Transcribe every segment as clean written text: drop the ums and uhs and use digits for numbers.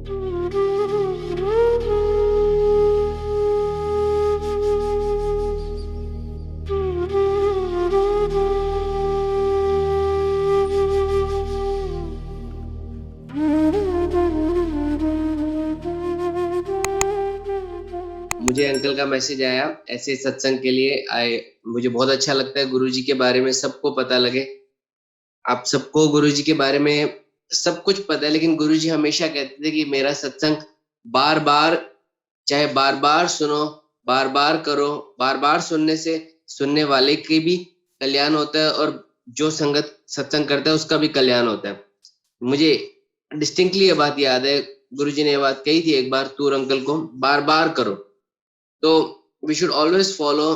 मुझे अंकल का मैसेज आया ऐसे सत्संग के लिए आए। मुझे बहुत अच्छा लगता है गुरुजी के बारे में सबको पता लगे। आप सबको गुरुजी के बारे में सब कुछ पता है, लेकिन गुरुजी हमेशा कहते थे कि मेरा सत्संग बार बार, चाहे बार बार सुनो, बार बार करो। बार बार सुनने से सुनने वाले की भी कल्याण होता है और जो संगत सत्संग करता है उसका भी कल्याण होता है। मुझे डिस्टिंक्टली ये बात याद है, गुरुजी ने ये बात कही थी एक बार तूर अंकल को, बार बार करो। तो we should always follow.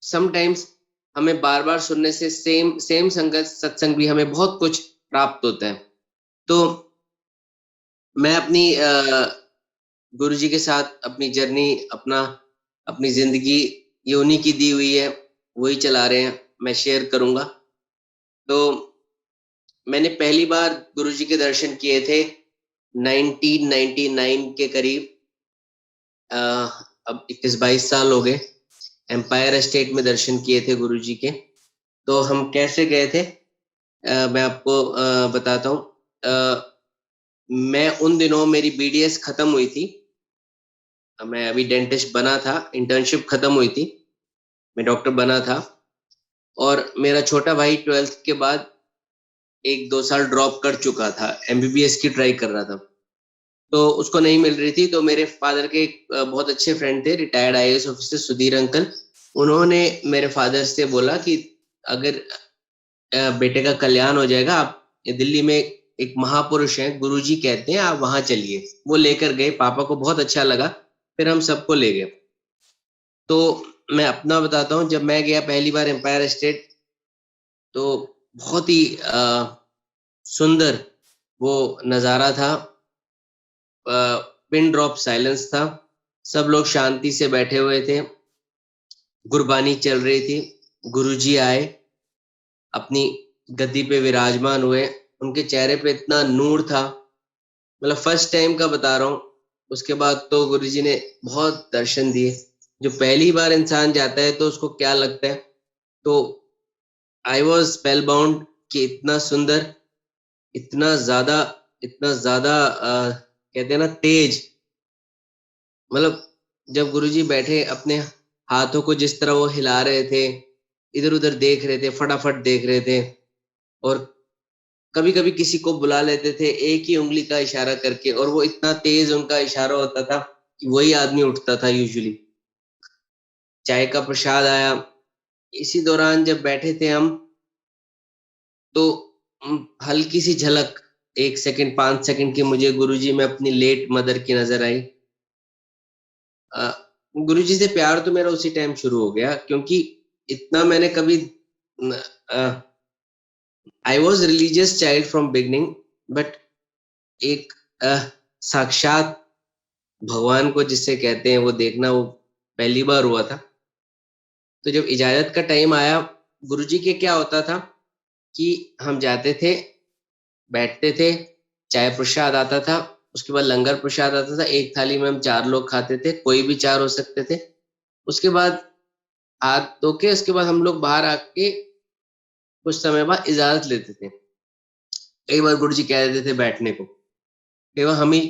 Sometimes हमें बार बार सुनने से सेम सेम संगत सत्संग भी हमें बहुत कुछ प्राप्त होता है। तो मैं अपनी गुरु जी के साथ अपनी जर्नी, अपना अपनी जिंदगी ये उन्हीं की दी हुई है, वही चला रहे हैं, मैं शेयर करूंगा। तो मैंने पहली बार गुरु जी के दर्शन किए थे 1999 के करीब। अ, अब 21-22 साल हो गए। एम्पायर एस्टेट में दर्शन किए थे गुरु जी के। तो हम कैसे गए थे, मैं आपको बताता हूँ। मैं उन दिनों मेरी बीडीएस खत्म हुई थी। मैं अभी डेंटिस्ट बना था, इंटर्नशिप खत्म हुई थी, मैं डॉक्टर बना था। और मेरा छोटा भाई 12th के बाद 1-2 साल ड्रॉप कर चुका था, एमबीबीएस की ट्राई कर रहा था, तो उसको नहीं मिल रही थी। तो मेरे फादर के एक बहुत अच्छे फ्रेंड थे, retired IAS officer Sudhir uncle. उन्होंने मेरे फादर से बोला कि अगर बेटे का कल्याण हो जाएगा, आप ये दिल्ली में एक महापुरुष हैं गुरुजी कहते हैं, आप वहां चलिए। वो लेकर गए, पापा को बहुत अच्छा लगा, फिर हम सबको ले गए। तो मैं अपना बताता हूँ, जब मैं गया पहली बार एम्पायर स्टेट, तो बहुत ही सुंदर वो नज़ारा था। पिन ड्रॉप साइलेंस था, सब लोग शांति से बैठे हुए थे, गुरबानी चल रही थी। गुरुजी आए, अपनी गद्दी पे विराजमान हुए, उनके चेहरे पे इतना नूर था, मतलब फर्स्ट टाइम का बता रहा हूँ। उसके बाद तो गुरुजी ने बहुत दर्शन दिए। जो पहली बार इंसान जाता है तो उसको क्या लगता है, तो आई वॉज स्पेल बाउंड कि इतना सुंदर, इतना ज्यादा, इतना ज्यादा कहते हैं ना तेज। मतलब जब गुरुजी बैठे, अपने हाथों को जिस तरह वो हिला रहे थे, इधर उधर देख रहे थे, फटाफट देख रहे थे, और कभी कभी किसी को बुला लेते थे एक ही उंगली का इशारा करके, और वो इतना तेज उनका इशारा होता था कि वही आदमी उठता था यूजुअली। चाय का प्रसाद आया, इसी दौरान जब बैठे थे हम, तो हल्की सी झलक, 1 सेकंड 5 सेकंड की, मुझे गुरुजी में अपनी लेट मदर की नजर आई। गुरुजी से प्यार तो मेरा उसी टाइम शुरू हो गया, क्योंकि इतना मैंने कभी, I was religious child from beginning, but एक साक्षात भगवान को जिसे कहते हैं वो देखना, वो पहली बार हुआ था। तो जब इजाजत का टाइम आया, गुरुजी के क्या होता था कि हम जाते थे, बैठते थे, चाय प्रसाद आता था, उसके बाद लंगर प्रसाद आता था, एक थाली में हम 4 लोग खाते थे, कोई भी 4 हो सकते थे। उसके बाद हाथ धो के, उसके बाद हम लोग बाहर आके कुछ समय बाद इजाजत लेते थे। कई बार गुरुजी कह देते थे बैठने को, कई बार हम ही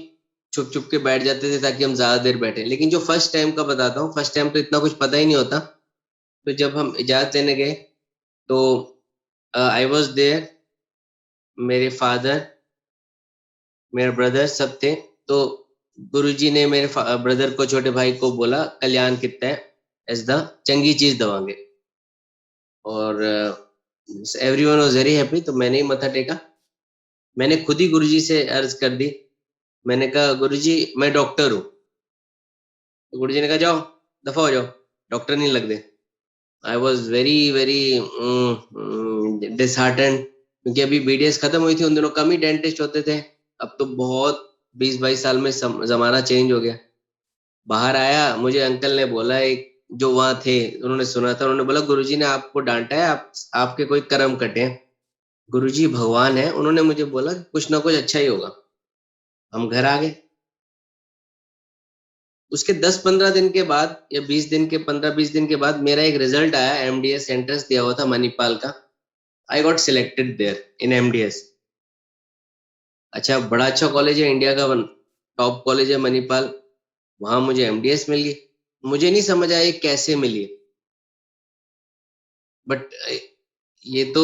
छुप छुप के बैठ जाते थे ताकि हम ज्यादा देर बैठे। लेकिन जो फर्स्ट टाइम का बताता हूँ, फर्स्ट टाइम तो इतना कुछ पता ही नहीं होता। तो जब हम इजाजत लेने गए, तो आई वॉज देयर, मेरे फादर, मेरे ब्रदर सब थे। तो गुरुजी ने मेरे ब्रदर को, छोटे भाई को बोला कल्याण कितना है, एज द चंगी चीज दवांगे। और एवरीवन वाज वेरी हैप्पी। तो मैंने ही मत्था टेका, मैंने खुद ही गुरुजी से अर्ज कर दी। मैंने कहा गुरुजी मैं डॉक्टर हूँ। तो गुरुजी ने कहा जाओ, दफा हो जाओ, डॉक्टर नहीं लग दे। I was very very disheartened, क्योंकि अभी बीडीएस खत्म हुई थी, उन दिनों कम ही डेंटिस्ट होते थे। अब तो बहुत 20-22 साल में जमाना चेंज हो गया। बाहर आया, मुझे अंकल ने बोला, एक जो वहां थे उन्होंने सुना था, उन्होंने बोला गुरुजी ने आपको डांटा है, आप आपके कोई कर्म कटे हैं। गुरुजी भगवान है, उन्होंने मुझे बोला कि कुछ ना कुछ अच्छा ही होगा। हम घर आ गए। उसके 10-15 दिन के बाद या 20 दिन के 15-20 दिन के बाद मेरा एक रिजल्ट आया, एमडीएस एंट्रेंस दिया हुआ था मणिपाल का। I got selected there in MDS. अच्छा, बड़ा अच्छा कॉलेज है, इंडिया का टॉप कॉलेज है मणिपाल, वहां मुझे एमडीएस मिल गई। मुझे नहीं समझ आया ये कैसे मिली, बट ये तो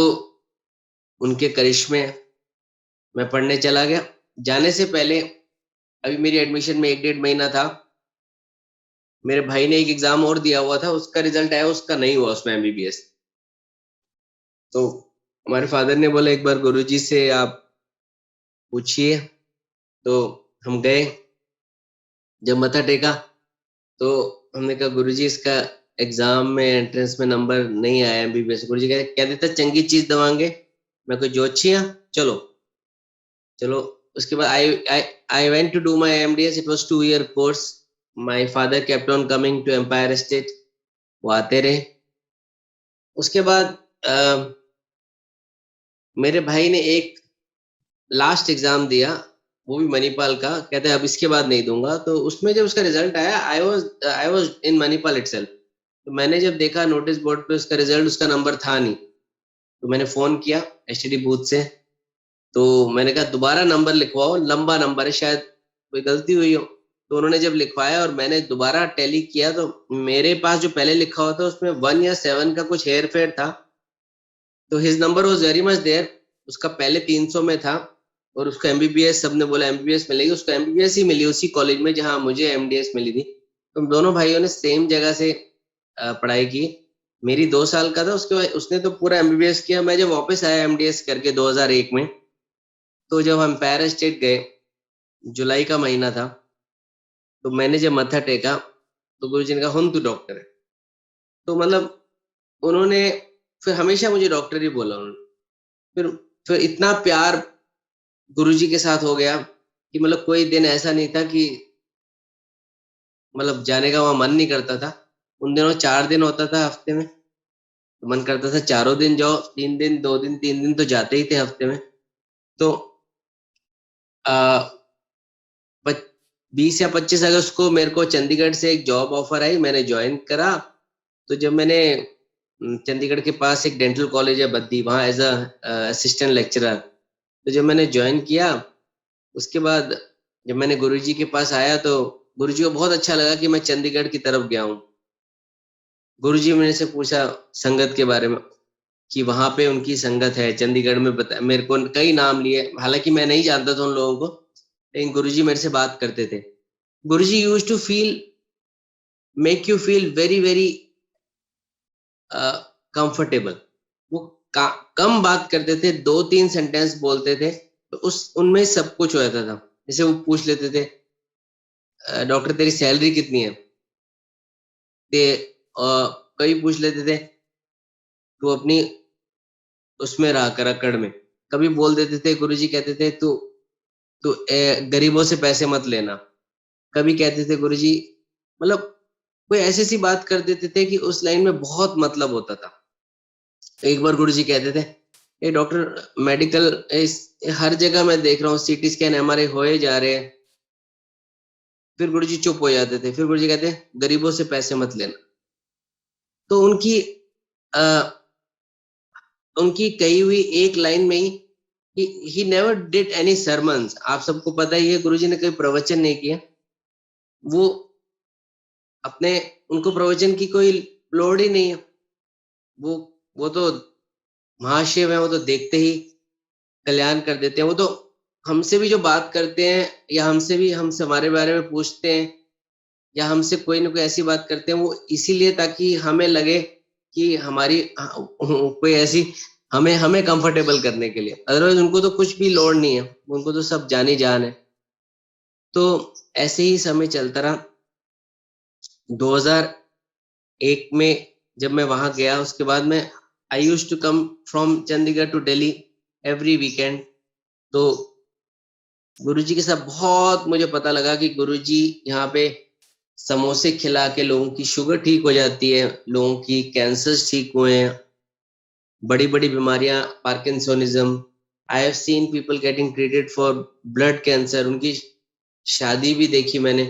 उनके करिश्मे हैं। मैं पढ़ने चला गया। जाने से पहले, अभी मेरी एडमिशन में 1-1.5 महीना था, मेरे भाई ने एक एग्जाम और दिया हुआ था, उसका रिजल्ट आया, उसका नहीं हुआ उसमें एमबीबीएस। तो हमारे फादर ने बोला एक बार गुरुजी से आप पूछिए। तो हम गए, जब मत्था टेका तो हमने कहा गुरुजी इसका एग्जाम में एंट्रेंस में नंबर नहीं आया एमबीबीएस। गुरुजी कहते थे चंगी चीज दवांगे। मैं कोई जो अच्छी है, चलो चलो। उसके बाद I went to do my MDS. It was 2 year course. My father kept on coming to Empire State. वो आते रहे। उसके बाद मेरे भाई ने एक लास्ट एग्जाम दिया, वो भी मणिपाल का। कहते हैं अब इसके बाद नहीं दूंगा। तो उसमें जब उसका रिजल्ट आया, I was in Manipal itself. तो मैंने जब देखा नोटिस बोर्ड पे उसका रिजल्ट, उसका नंबर था नहीं। तो मैंने फोन किया एसटीडी बूथ से। तो मैंने कहा दोबारा नंबर लिखवाओ, लंबा नंबर है, शायद कोई गलती हुई हो। तो उन्होंने जब लिखवाया और मैंने दोबारा टैली किया, तो मेरे पास जो पहले लिखा हुआ था उसमें 1 या 7 का कुछ हेर फेर था। तो his number was very much there. उसका पहले 300 में था, और उसको एमबीबीएस, सबने बोला एमबीबीएस मिलेगी, उसको एमबीबीएस ही मिली उसी कॉलेज में जहां मुझे एमडीएस मिली थी। तो हम दोनों भाइयों ने सेम जगह से पढ़ाई की। मेरी 2 साल का था, उसके बाद उसने तो पूरा एमबीबीएस किया। मैं जब वापस आया एमडीएस करके 2001 में, तो जब हम पैरा स्टेट गए, जुलाई का महीना था, तो मैंने जब मत्था टेका तो गुरुजी ने कहा हुन तू डॉक्टर है। तो मतलब उन्होंने फिर हमेशा मुझे डॉक्टर ही बोला उन्होंने। फिर फिर इतना प्यार गुरुजी के साथ हो गया कि मतलब कोई दिन ऐसा नहीं था कि मतलब जाने का वहां मन नहीं करता था। उन दिनों 4 दिन होता था हफ्ते में, तो मन करता था चारों दिन जाओ, 3 दिन 2 दिन 3 दिन तो जाते ही थे हफ्ते में। तो आ, 20 या 25 अगस्त को मेरे को चंडीगढ़ से एक जॉब ऑफर आई, मैंने ज्वाइन करा। तो जब मैंने चंडीगढ़ के पास एक डेंटल कॉलेज है बद्दी, वहाँ एज असिस्टेंट लेक्चरर, तो जब मैंने ज्वाइन किया, उसके बाद जब मैंने गुरुजी के पास आया, तो गुरुजी को बहुत अच्छा लगा कि मैं चंडीगढ़ की तरफ गया हूँ। गुरुजी मेरे से पूछा संगत के बारे में, कि वहां पे उनकी संगत है चंडीगढ़ में, बता मेरे को कई नाम लिए, हालांकि मैं नहीं जानता था उन लोगों को, लेकिन गुरुजी मेरे से बात करते थे। Guruji used to feel make you feel very very comfortable. वो कम बात करते थे, 2-3 सेंटेंस बोलते थे, तो उस उनमें सब कुछ हो जाता था। जैसे वो पूछ लेते थे डॉक्टर तेरी सैलरी कितनी है, ते कई पूछ लेते थे तू अपनी उसमें रहा कर अकड़ में। कभी बोल देते थे, गुरुजी कहते थे तू तू गरीबों से पैसे मत लेना। कभी कहते थे गुरुजी, मतलब कोई ऐसी सी बात कर देते थे कि उस लाइन में बहुत मतलब होता था। एक बार गुरुजी कहते थे ये डॉक्टर मेडिकल इस हर जगह मैं देख रहा हूँ सीटी स्कैन एमआरआई होए जा रहे हैं। फिर गुरुजी चुप हो जाते थे, फिर गुरुजी कहते गरीबों से पैसे मत लेना। तो उनकी कही हुई एक लाइन में he never did any sermons. आप सबको पता ही है गुरुजी ने कोई प्रवचन नहीं किया। वो अपने उनको प्रवचन की कोई लोड़ ही नहीं है। वो वो तो महाशिव है, वो तो देखते ही कल्याण कर देते हैं। वो तो हमसे भी जो बात करते हैं, या हमसे भी हमसे हमारे बारे में पूछते हैं, या हमसे कोई ना कोई ऐसी बात करते हैं, वो इसीलिए ताकि हमें लगे कि हमारी कोई ऐसी हमें हमें कंफर्टेबल करने के लिए। अदरवाइज उनको तो कुछ भी लोड नहीं है, उनको तो सब जानी जान है। तो ऐसे ही समय चलता रहा। 2001 में जब मैं वहां गया, उसके बाद मैं I use to come from Chandigarh to Delhi every weekend. तो गुरुजी के साथ बहुत मुझे पता लगा कि गुरुजी यहाँ पे समोसे खिला के लोगों की शुगर ठीक हो जाती है, लोगों की कैंसर्स ठीक हुए हैं, बड़ी बड़ी बीमारियां, parkinsonism. I have seen people getting treated for blood cancer. उनकी शादी भी देखी मैंने।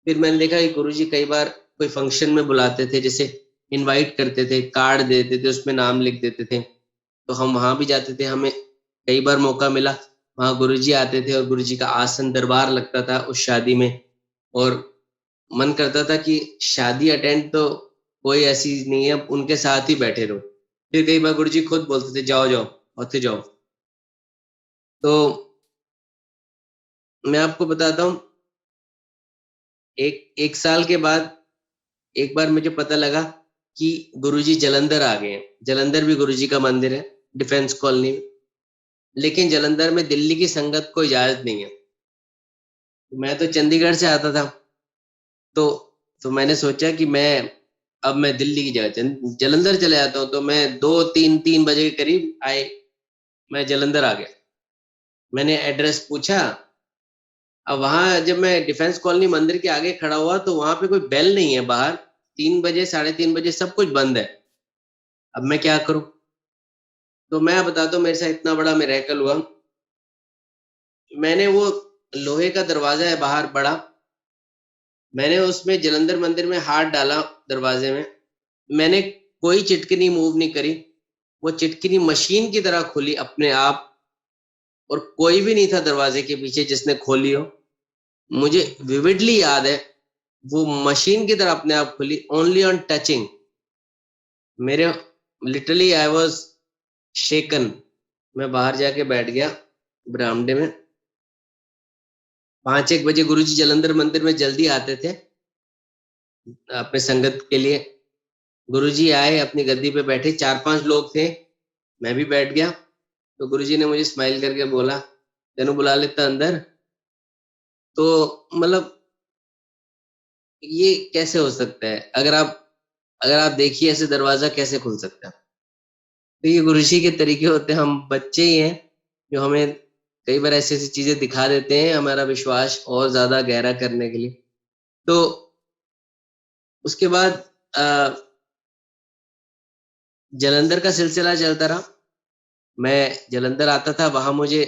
फिर मैंने देखा कि गुरुजी कई बार कोई फंक्शन में बुलाते थे, जैसे इनवाइट करते थे, कार्ड देते थे, उसमें नाम लिख देते थे, तो हम वहां भी जाते थे। हमें कई बार मौका मिला, वहां गुरुजी आते थे और गुरुजी का आसन दरबार लगता था उस शादी में, और मन करता था कि शादी अटेंड तो कोई ऐसी नहीं है, उनके साथ ही बैठे रहो। फिर कई बार गुरुजी खुद बोलते थे जाओ जाओ, होते जाओ। तो मैं आपको बताता हूँ, एक एक साल के बाद एक बार मुझे पता लगा कि गुरुजी जालंधर आ गए हैं। जालंधर भी गुरुजी का मंदिर है, डिफेंस कॉलोनी में। लेकिन जालंधर में दिल्ली की संगत को इजाजत नहीं है। मैं तो चंडीगढ़ से आता था, तो मैंने सोचा कि मैं दिल्ली की जगह जालंधर चले जाता हूँ। तो मैं 2 3 3 बजे के करीब मैं जालंधर आ गया। मैंने एड्रेस पूछा। अब वहां जब मैं डिफेंस कॉलोनी मंदिर के आगे खड़ा हुआ, तो वहां पे कोई बेल नहीं है बाहर। 3 बजे, 3:30 बजे सब कुछ बंद है। अब मैं क्या करूं? तो मैं बताता हूँ मेरे साथ इतना बड़ा मिरेकल हुआ। मैंने वो लोहे का दरवाजा है बाहर बड़ा, मैंने उसमें जालंधर मंदिर में हाथ डाला दरवाजे में। मैंने कोई चिटकिनी मूव नहीं करी, वो चिटकिनी मशीन की तरह खुली अपने आप, और कोई भी नहीं था दरवाजे के पीछे जिसने खोली हो। मुझे विविडली याद है, वो मशीन की तरह अपने आप खुली, ओनली ऑन टचिंग। मेरे लिटरली आई वाज शेकन। मैं बाहर जाके बैठ गया बरामदे में। 5 1 बजे गुरुजी जालंधर मंदिर में जल्दी आते थे अपने संगत के लिए। गुरुजी आए, अपनी गद्दी पे बैठे, 4 5 लोग थे, मैं भी बैठ गया। तो गुरुजी ने मुझे स्माइल करके बोला, तेनू बुला लेता अंदर। तो मतलब ये कैसे हो सकता है? अगर आप देखिए ऐसे दरवाजा कैसे खुल सकता है? तो ये गुरुजी के तरीके होते हैं। हम बच्चे ही हैं जो हमें कई बार ऐसी ऐसी चीजें दिखा देते हैं हमारा विश्वास और ज्यादा गहरा करने के लिए। तो उसके बाद अ, जालंधर का सिलसिला चलता रहा। मैं जालंधर आता था, वहां मुझे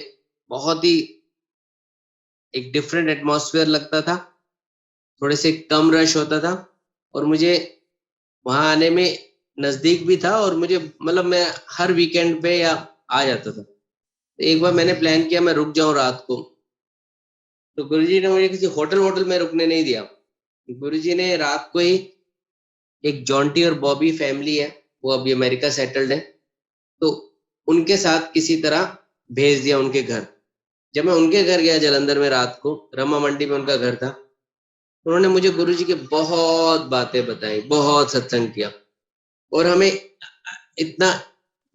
बहुत ही एक डिफरेंट एटमॉस्फेयर लगता था, थोड़े से कम रश होता था, और मुझे वहां आने में नजदीक भी था, और मुझे मतलब मैं हर वीकेंड पे या आ जाता था। तो एक बार मैंने प्लान किया मैं रुक जाऊं रात को। तो गुरुजी ने मुझे किसी होटल वोटल में रुकने नहीं दिया। गुरुजी ने रात को ही, एक जॉन्टी और बॉबी फैमिली है, वो अभी अमेरिका सेटल्ड है, तो उनके साथ किसी तरह भेज दिया उनके घर। जब मैं उनके घर गया जालंधर में रात को, रमा मंडी में उनका घर था, उन्होंने मुझे गुरुजी की बहुत बातें बताई, बहुत सत्संग किया। और हमें इतना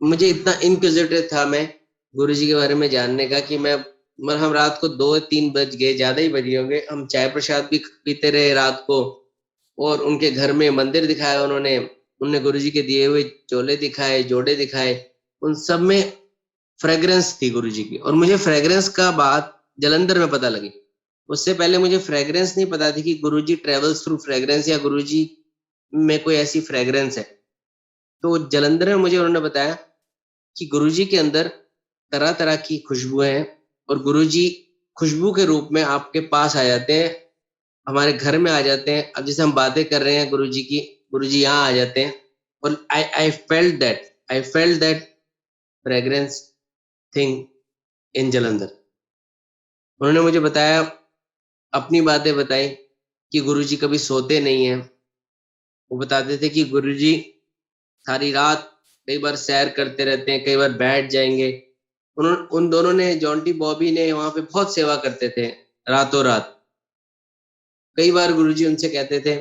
मुझे इतना इंक्विजिटिव था मैं गुरुजी के बारे में जानने का, कि मैं हम रात को 2 3 बज गए, ज्यादा ही बज गए होंगे, हम चाय प्रसाद भी पीते रहे रात को। और उनके घर में मंदिर दिखाया उन्होंने, उनने गुरुजी के दिए हुए चोले दिखाए, जोड़े दिखाए, उन सब में फ्रेग्रेंस थी गुरुजी की। और मुझे फ्रेग्रेंस का बात जालंधर में पता लगी। उससे पहले मुझे फ्रेग्रेंस नहीं पता थी कि गुरुजी ट्रेवल्स थ्रू फ्रेग्रेंस, या गुरुजी में कोई ऐसी फ्रेग्रेंस है। तो जालंधर में मुझे उन्होंने बताया कि गुरुजी के अंदर तरह तरह की खुशबुएं हैं, और गुरुजी खुशबू के रूप में आपके पास आ जाते हैं, हमारे घर में आ जाते हैं। अब जैसे हम बातें कर रहे हैं गुरुजी की, गुरुजी यहाँ आ जाते हैं। और I felt that fragrance thing in Jalandhar. उन्होंने मुझे बताया, अपनी बातें बताई, कि गुरुजी कभी सोते नहीं हैं। वो बताते थे कि गुरुजी सारी रात कई बार सैर करते रहते हैं, कई बार बैठ जाएंगे। उन दोनों ने, जॉन्टी बॉबी ने, वहां पे बहुत सेवा करते थे रातों रात। कई बार गुरुजी उनसे कहते थे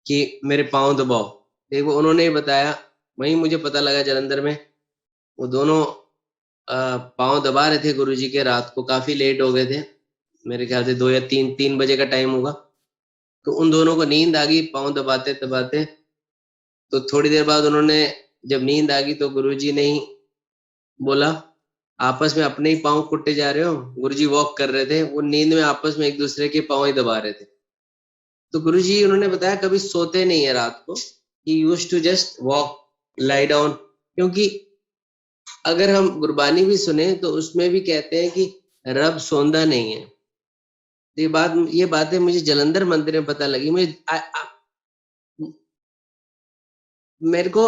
कि मेरे पाँव दबाओ। देखो उन्होंने ही बताया, वहीं मुझे पता लगा जालंधर में, वो दोनों पाँव दबा रहे थे गुरुजी के। रात को काफी लेट हो गए थे, मेरे ख्याल से 2 या 3 बजे का टाइम होगा। तो उन दोनों को नींद आ गई पाँव दबाते दबाते। तो थोड़ी देर बाद उन्होंने, जब नींद आ गई, तो गुरुजी ने ही बोला, आपस में अपने ही पाँव कुट्टे जा रहे हो। गुरुजी वॉक कर रहे थे, वो नींद में आपस में एक दूसरे के पाँव ही दबा रहे थे। तो गुरुजी उन्होंने बताया कभी सोते नहीं है रात को, he used to just walk, lie down. क्योंकि अगर हम गुरबानी भी सुने तो उसमें भी कहते हैं कि रब सोंदा नहीं है। ये बातें मुझे जालंधर मंदिर में पता लगी। मेरे को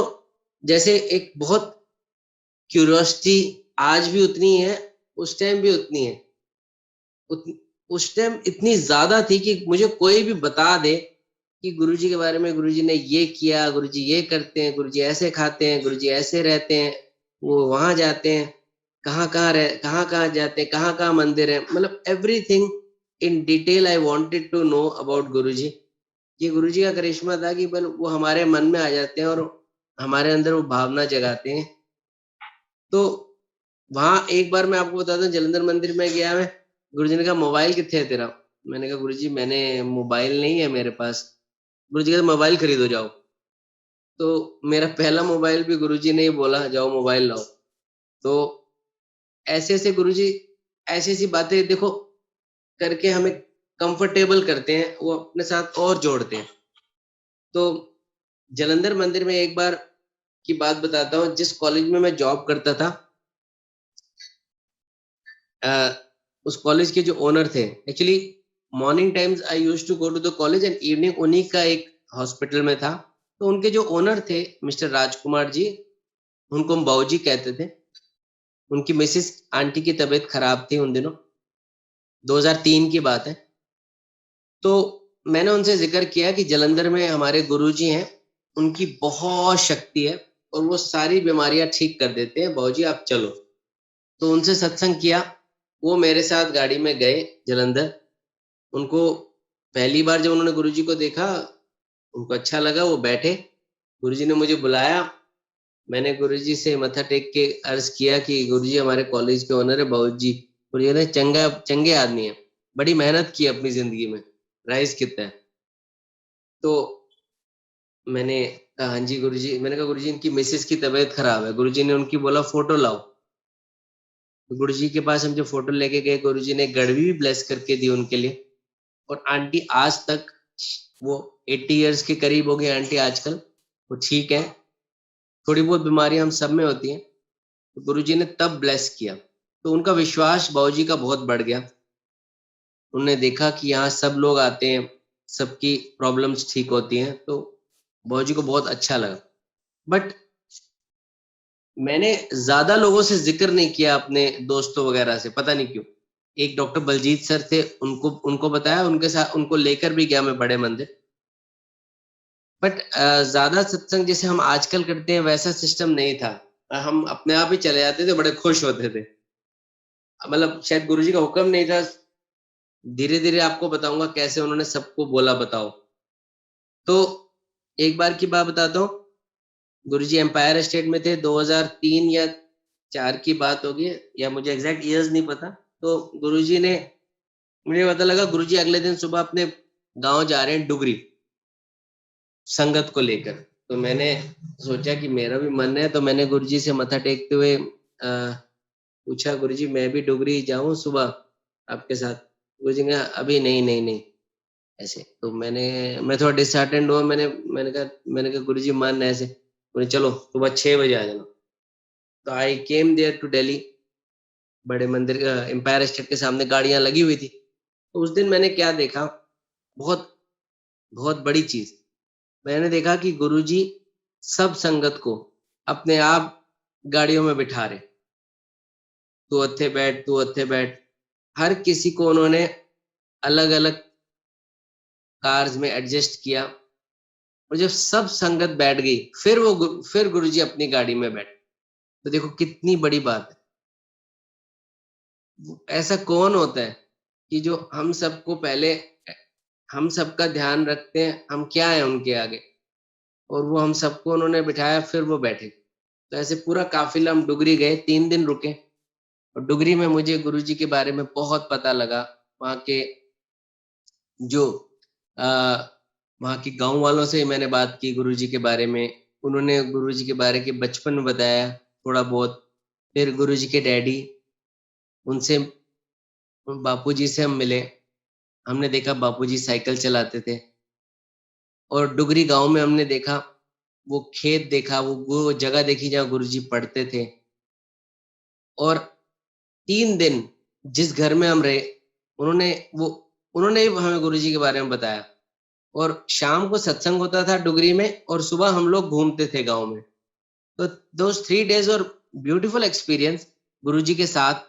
जैसे एक बहुत क्यूरियोसिटी आज भी उतनी है, उस टाइम भी उतनी है। उत, उस टाइम इतनी ज्यादा थी कि मुझे कोई भी बता दे कि गुरुजी के बारे में, गुरुजी ने ये किया, गुरुजी ये करते हैं, गुरुजी ऐसे खाते हैं, गुरुजी ऐसे रहते हैं, वो वहां जाते हैं, कहाँ कहाँ जाते हैं, कहाँ कहाँ मंदिर है, मतलब everything in detail I wanted to know about Guruji. ये गुरुजी का करिश्मा था कि बल वो हमारे मन में आ जाते हैं और हमारे अंदर वो भावना जगाते हैं। तो वहां एक बार मैं आपको बताता हूँ, जलंधर मंदिर में गया मैं। गुरुजी ने कहा मोबाइल कितने है तेरा? मैंने कहा गुरुजी मैंने मोबाइल नहीं है मेरे पास। गुरुजी कहते मोबाइल खरीदो जाओ। तो मेरा पहला मोबाइल भी गुरुजी ने ही बोला जाओ मोबाइल लाओ। तो ऐसे ऐसे गुरुजी ऐसी ऐसी बातें देखो करके हमें कंफर्टेबल करते हैं, वो अपने साथ और जोड़ते हैं। तो जलंधर मंदिर में एक बार की बात बताता हूँ। जिस कॉलेज में मैं जॉब करता था, अ, उस कॉलेज के जो ओनर थे, actually morning times I used to go to the college and evening उन्हीं का एक हॉस्पिटल में था। तो उनके जो ओनर थे मिस्टर राजकुमार जी, उनको हम बाबूजी कहते थे। उनकी मिसेस आंटी की तबीयत खराब थी उन दिनों, 2003 की बात है। तो मैंने उनसे जिक्र किया कि जलंधर में हमारे गुरुजी हैं, उनकी बहुत शक्ति है और वो सारी बीमारियां ठीक कर देते हैं, बाबूजी आप चलो। तो उनसे सत्संग किया। वो मेरे साथ गाड़ी में गए जलंधर। उनको पहली बार जब उन्होंने गुरुजी को देखा, उनको अच्छा लगा, वो बैठे। गुरुजी ने मुझे बुलाया। मैंने गुरुजी से मत्था टेक के अर्ज किया कि गुरुजी हमारे कॉलेज के ओनर है बाबूजी। गुरुजी ने चंगा चंगे आदमी है, बड़ी मेहनत की अपनी जिंदगी में, राइज कितना है। तो मैंने कहा हाँ जी गुरुजी। मैंने कहा गुरुजी इनकी मिसेस की तबीयत खराब है। गुरुजी ने उनकी बोला फोटो लाओ। तो गुरुजी के पास हम जो फोटो लेके गए, गुरुजी ने गड़वी भी ब्लेस करके दी उनके लिए। और आंटी आज तक, वो 80 इयर्स के करीब हो गई आंटी आजकल, वो ठीक है। थोड़ी बहुत बीमारियां हम सब में होती हैं। तो गुरुजी ने तब ब्लेस किया, तो उनका विश्वास बाबूजी का बहुत बढ़ गया। उन्होंने देखा कि यहाँ सब लोग आते हैं, सबकी प्रॉब्लम्स ठीक होती हैं, तो बाबूजी को बहुत अच्छा लगा। बट मैंने ज्यादा लोगों से जिक्र नहीं किया अपने दोस्तों वगैरह से, पता नहीं क्यों। एक डॉक्टर बलजीत सर थे, उनको उनको बताया, उनके साथ उनको लेकर भी गया मैं बड़े मंदिर। बट ज्यादा सत्संग जैसे हम आजकल करते हैं वैसा सिस्टम नहीं था। हम अपने आप ही चले जाते थे, बड़े खुश होते थे। मतलब शायद गुरुजी का हुक्म नहीं था। धीरे धीरे आपको बताऊंगा कैसे उन्होंने सबको बोला बताओ। तो एक बार की बात बताता हूँ। गुरुजी एम्पायर स्टेट में थे, 2003 या 4 की बात होगी, या मुझे एग्जैक्ट ईयर्स नहीं पता। तो गुरुजी ने, मुझे पता लगा गुरुजी अगले दिन सुबह अपने गांव जा रहे हैं डुगरी, संगत को लेकर। तो मैंने सोचा कि मेरा भी मन है, तो मैंने गुरुजी से मत्था टेकते हुए पूछा गुरुजी मैं भी डुगरी जाऊं सुबह आपके साथ? गुरुजी ने अभी नहीं नहीं नहीं, ऐसे। तो मैं थोड़ा डिसहार्टेंड हुआ। मैंने कहा गुरुजी मन ऐसे। बोले चलो सुबह 6 बजे आ जाना। तो आई केम देयर टू दिल्ली। बड़े मंदिर एम्पायर स्टेट के सामने गाड़ियां लगी हुई थी। तो उस दिन मैंने क्या देखा, बहुत बहुत बड़ी चीज। मैंने देखा कि गुरुजी सब संगत को अपने आप गाड़ियों में बिठा रहे, तू अत्थे बैठ, तू अत्थे बैठ। हर किसी को उन्होंने अलग अलग कार्स में एडजस्ट किया। और जब सब संगत बैठ गई, फिर गुरुजी अपनी गाड़ी में बैठे। तो देखो कितनी बड़ी बात है। ऐसा कौन होता है कि जो हम सबको पहले, हम सबका ध्यान रखते हैं, हम क्या है उनके आगे, और वो हम सबको उन्होंने बिठाया, फिर वो बैठे। तो ऐसे पूरा काफिला हम डुगरी गए, 3 दिन रुके। और डुगरी में मुझे गुरुजी के बारे में बहुत पता लगा। वहाँ के जो आ, वहाँ के गांव वालों से मैंने बात की गुरुजी के बारे में। उन्होंने गुरुजी के बारे के बचपन में बताया थोड़ा बहुत। फिर गुरुजी के डैडी, उनसे, बापूजी से हम मिले। हमने देखा बापूजी साइकिल चलाते थे। और डुगरी गांव में हमने देखा, वो खेत देखा, वो जगह देखी जहाँ गुरुजी पढ़ते थे। और 3 दिन जिस घर में हम रहे, उन्होंने वो उन्होंने भी हमें गुरुजी के बारे में बताया। और शाम को सत्संग होता था डुगरी में, और सुबह हम लोग घूमते थे गांव में। तो दोज 3 days और ब्यूटीफुल एक्सपीरियंस गुरुजी के साथ।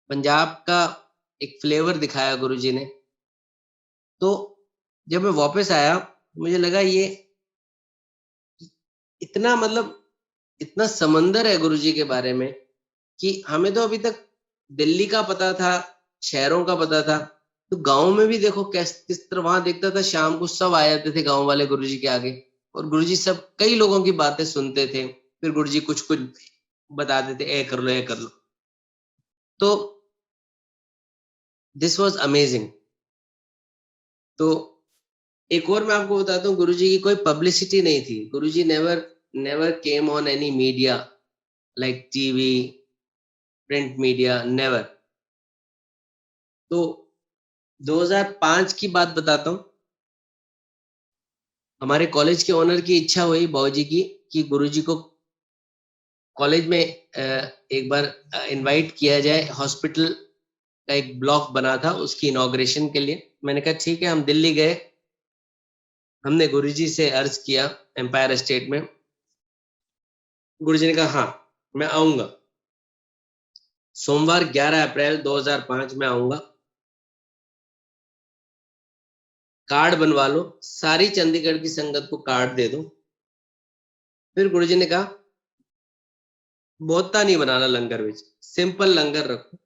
पंजाब का एक फ्लेवर दिखाया गुरुजी ने। तो जब मैं वापस आया, मुझे लगा ये इतना मतलब इतना समंदर है गुरुजी के बारे में कि हमें तो अभी तक दिल्ली का पता था, शहरों का पता था। तो गांव में भी देखो किस तरह वहां देखता था, शाम को सब आ जाते थे गांव वाले गुरुजी के आगे, और गुरुजी सब कई लोगों की बातें सुनते थे। फिर गुरुजी कुछ कुछ बताते थे, ए कर लो, ए कर लो। तो दिस वाज अमेजिंग। तो एक और मैं आपको बताता हूँ, गुरुजी की कोई पब्लिसिटी नहीं थी। Guruji never never came on any media, like TV, print media, never. तो 2005 की बात बताता हूँ। हमारे कॉलेज के ओनर की इच्छा हुई, बाबूजी की, कि गुरुजी को कॉलेज में एक बार इनवाइट किया जाए। हॉस्पिटल का एक ब्लॉक बना था, उसकी इनॉग्रेशन के लिए। मैंने कहा ठीक है। हम दिल्ली गए, हमने गुरुजी से अर्ज किया एम्पायर स्टेट में। गुरुजी ने कहा हाँ, मैं आऊंगा। सोमवार 11 अप्रैल 2005 में आऊंगा, कार्ड बनवा लो, सारी चंडीगढ़ की संगत को कार्ड दे दो। फिर गुरुजी ने कहा बहुता नहीं बनाना लंगर में, सिंपल लंगर रखो,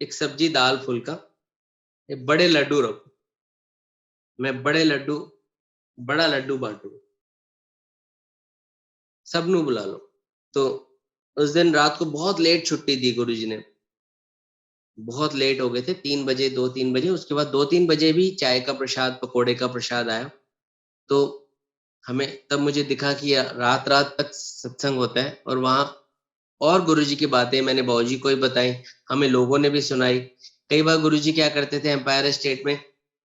एक सब्जी दाल फुल्का, एक बड़े लड्डू रखो। मैं बड़ा लड्डू बांटू, सबनू बुला लो। तो उस दिन रात को बहुत लेट छुट्टी दी गुरुजी ने। बहुत लेट हो गए थे, 3 बजे, 2-3 बजे। उसके बाद 2-3 बजे भी चाय का प्रसाद, पकोड़े का प्रसाद आया। तो हमें तब मुझे दिखा कि रात रात तक सत्संग होता है। और वहाँ और गुरुजी की बातें मैंने बाबूजी को ही बताई, हमें लोगों ने भी सुनाई। कई बार गुरुजी क्या करते थे, एम्पायर स्टेट में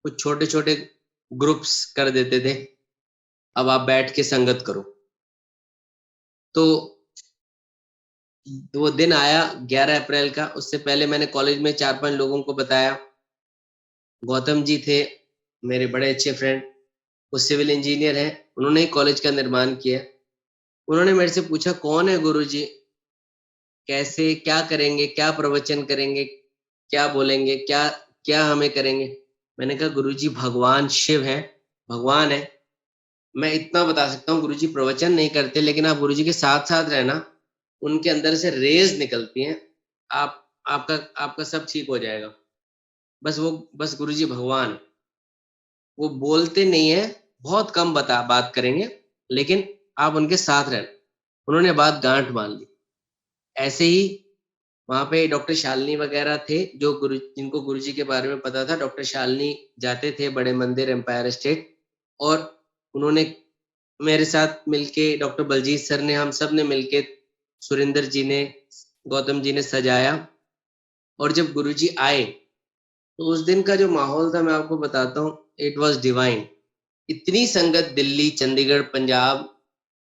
कुछ छोटे छोटे ग्रुप्स कर देते थे, अब आप बैठ के संगत करो। तो वो दिन आया 11 अप्रैल का। उससे पहले मैंने कॉलेज में 4-5 लोगों को बताया। गौतम जी थे मेरे बड़े अच्छे फ्रेंड, वो सिविल इंजीनियर हैं, उन्होंने ही कॉलेज का निर्माण किया। उन्होंने मेरे से पूछा कौन है गुरुजी, कैसे, क्या करेंगे, क्या प्रवचन करेंगे, क्या बोलेंगे, क्या क्या हमें करेंगे। मैंने कहा गुरुजी भगवान शिव है, भगवान है। मैं इतना बता सकता हूँ, गुरुजी प्रवचन नहीं करते, लेकिन आप गुरुजी के साथ साथ रहना, उनके अंदर से रेज निकलती हैं। आप आपका आपका सब ठीक हो जाएगा। बस गुरुजी भगवान है। वो बोलते नहीं है, बहुत कम बात करेंगे, लेकिन आप उनके साथ रहना। उन्होंने बात गांठ मान ली। ऐसे ही वहां पे डॉक्टर शालिनी वगैरह थे, जो जिनको गुरुजी के बारे में पता था। डॉक्टर शालिनी जाते थे बड़े मंदिर, एम्पायर स्टेट। और उन्होंने मेरे साथ मिलके, डॉक्टर बलजीत सर ने, हम सब ने मिलके, सुरेंद्र जी ने, गौतम जी ने सजाया। और जब गुरुजी आए, तो उस दिन का जो माहौल था मैं आपको बताता हूँ, इट वाज डिवाइन। इतनी संगत दिल्ली, चंडीगढ़, पंजाब,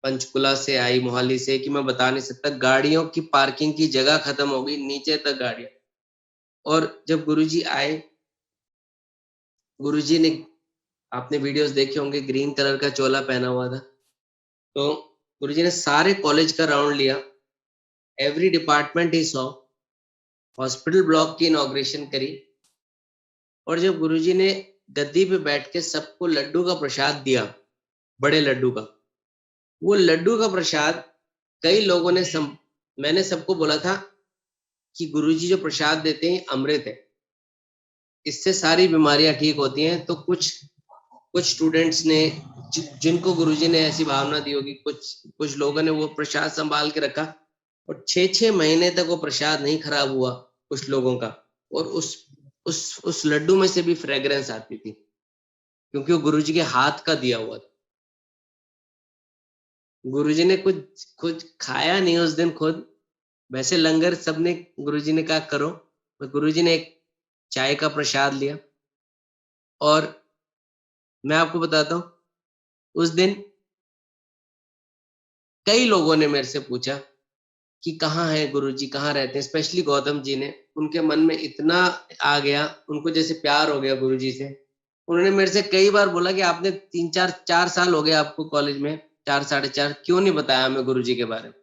पंचकुला से आई, मोहाली से, कि मैं बता नहीं सकता। गाड़ियों की पार्किंग की जगह खत्म हो गई, नीचे तक गाड़ियां। और जब गुरुजी आए, गुरुजी ने, आपने वीडियोस देखे होंगे, ग्रीन कलर का चोला पहना हुआ था। तो गुरुजी ने सारे कॉलेज का राउंड लिया, every department he saw, hospital block की इनॉग्रेशन करी। और जब गुरुजी ने गद्दी पे बैठ के सबको लड्डू का प्रसाद दिया, बड़े लड्डू का, वो लड्डू का प्रसाद कई लोगों ने मैंने सबको बोला था कि गुरुजी जो प्रसाद देते हैं अमृत है, इससे सारी बीमारियां ठीक होती हैं। तो कुछ कुछ स्टूडेंट्स ने, जिनको गुरुजी ने ऐसी भावना दी होगी, कुछ कुछ लोगों ने वो प्रसाद संभाल के रखा, और 6-6 महीने तक वो प्रसाद नहीं खराब हुआ कुछ लोगों का। और उस लड्डू में से भी फ्रेग्रेंस आती थी, क्योंकि वो गुरुजी के हाथ का दिया हुआ था। गुरुजी ने कुछ कुछ खाया नहीं उस दिन खुद। वैसे लंगर सबने, गुरुजी ने कहा करो, तो गुरुजी ने एक चाय का प्रसाद लिया। और मैं आपको बताता हूँ, उस दिन कई लोगों ने मेरे से पूछा कि कहाँ है गुरुजी, कहाँ रहते हैं। स्पेशली गौतम जी ने, उनके मन में इतना आ गया, उनको जैसे प्यार हो गया गुरुजी से। उन्होंने मेरे से कई बार बोला कि आपने 3 4 साल हो गए आपको कॉलेज में, 4 साढ़े 4, क्यों नहीं बताया हमें गुरुजी के बारे में।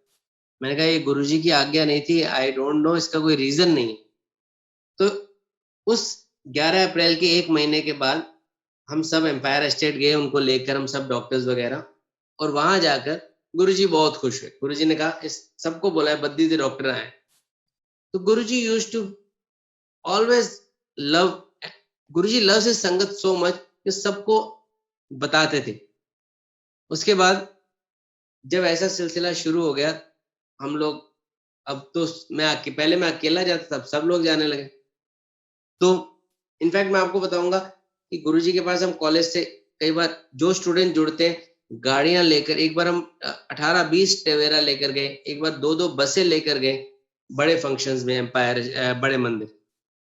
मैंने कहा ये गुरुजी की आज्ञा नहीं थी, आई डोंट नो, इसका कोई रीजन नहीं है। तो उस 11 अप्रैल के 1 महीने के बाद हम सब एम्पायर स्टेट गए, उनको लेकर हम सब डॉक्टर्स वगैरह, और वहां जाकर गुरुजी बहुत खुश हुए। गुरुजी ने कहा इस सबको बोला है बद्दी से डॉक्टर आए। तो Guruji used to always love, Guruji loves his sangat so much कि सबको बताते थे। उसके बाद जब ऐसा सिलसिला शुरू हो गया, हम लोग, अब तो पहले मैं अकेला जाता था, सब लोग जाने लगे। तो इनफैक्ट मैं आपको बताऊंगा कि गुरुजी के पास हम कॉलेज से कई बार जो स्टूडेंट जुड़ते हैं, गाड़ियां लेकर, एक बार हम 18-20 टवेरा लेकर गए, एक बार 2-2 बसें लेकर गए बड़े फंक्शंस में, एम्पायर बड़े मंदिर।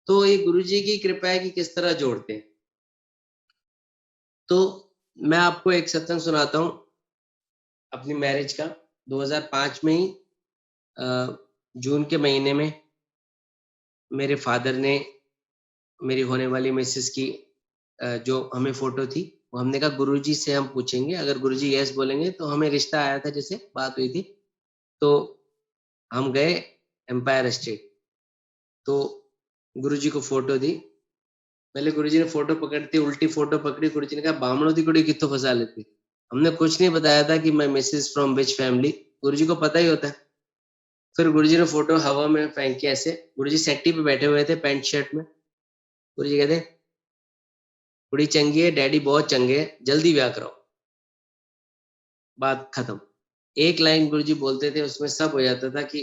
तो ये गुरुजी की कृपा है कि किस तरह जोड़ते हैं। तो मैं आपको एक सत्संग सुनाता हूँ अपनी मैरिज का। 2005 में ही जून के महीने में मेरे फादर ने मेरी होने वाली मिसेस की जो हमें फोटो थी, वो हमने कहा गुरुजी से हम पूछेंगे, अगर गुरुजी यस बोलेंगे तो हमें रिश्ता आया था, जैसे बात हुई थी। तो हम गए एम्पायर स्टेट, तो गुरुजी को फोटो दी। पहले गुरुजी ने फोटो पकड़ती, उल्टी फोटो पकड़ी, गुरुजी ने कहा बामणों की कुड़ी कित्थों फंसा लेती। हमने कुछ नहीं बताया था कि मैं मिसेस फ्रॉम विच फैमिली, गुरुजी को पता ही होता है। फिर गुरुजी ने फोटो हवा में फेंकी ऐसे, गुरुजी सेट्टी पे बैठे हुए थे पैंट शर्ट में। गुरुजी कहते कुड़ी चंगी है, डैडी बहुत चंगे है, जल्दी ब्याह कराओ, बात खत्म। एक लाइन गुरुजी बोलते थे, उसमें सब हो जाता था कि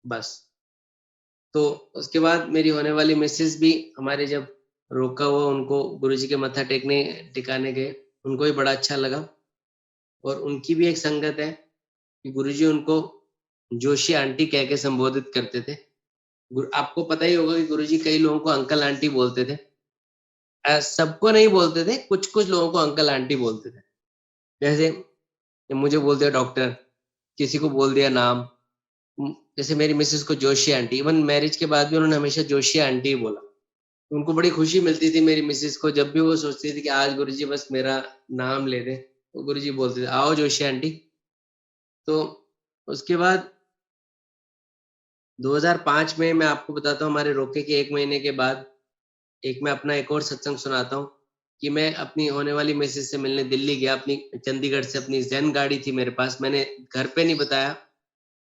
बस। तो उसके बाद मेरी होने वाली मिसेस भी हमारे जब रोका हुआ, उनको गुरुजी के मत्था टिकाने गए, उनको भी बड़ा अच्छा लगा। और उनकी भी एक संगत है कि गुरुजी उनको जोशी आंटी कह के संबोधित करते थे। आपको पता ही होगा कि गुरुजी कई लोगों को अंकल आंटी बोलते थे। सबको नहीं बोलते थे, कुछ कुछ लोगों को अंकल आंटी बोलते थे। जैसे मुझे बोल दिया डॉक्टर, किसी को बोल दिया नाम, जैसे मेरी मिसेस को जोशी आंटी, इवन मैरिज के बाद भी उन्होंने हमेशा जोशी आंटी ही बोला। उनको बड़ी खुशी मिलती थी मेरी मिसेस को, जब भी वो सोचती थी कि आज गुरुजी बस मेरा नाम ले दे, तो गुरुजी बोलते थे आओ जोशी आंटी। तो उसके बाद 2005 में मैं आपको बताता हूँ, हमारे रोके के 1 महीने के बाद एक मैं अपना एक और सत्संग सुनाता हूँ कि मैं अपनी होने वाली मिसेस से मिलने दिल्ली गया। अपनी चंडीगढ़ से अपनी जैन गाड़ी थी मेरे पास, मैंने घर पे नहीं बताया,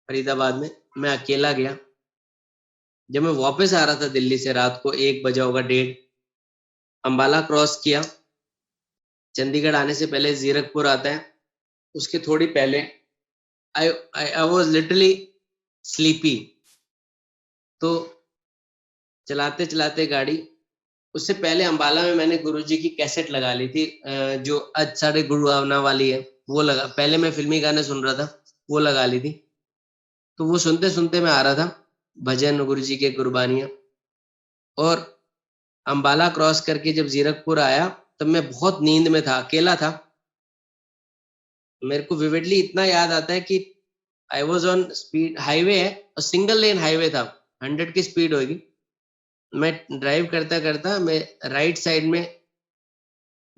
फरीदाबाद में मैं अकेला गया। जब मैं वापस आ रहा था दिल्ली से, रात को 1 बजा होगा, 1:30, अंबाला क्रॉस किया। चंडीगढ़ आने से पहले जीरकपुर आता है, उसके थोड़ी पहले आई वॉज लिटरली स्लीपी। तो चलाते चलाते गाड़ी, उससे पहले अंबाला में मैंने गुरुजी की कैसेट लगा ली थी, जो आज साढ़े गुरुआवना वाली है, वो लगा। पहले मैं फिल्मी गाने सुन रहा था, वो लगा ली थी। तो वो सुनते सुनते मैं आ रहा था, भजन गुरुजी के, कुर्बानियां। और अंबाला क्रॉस करके जब जीरकपुर आया, तब मैं बहुत नींद में था, अकेला था। मेरे को विविडली इतना याद आता है कि I was on speed, highway है और सिंगल लेन हाईवे था, 100 की स्पीड होगी। मैं ड्राइव करता करता, मैं राइट साइड में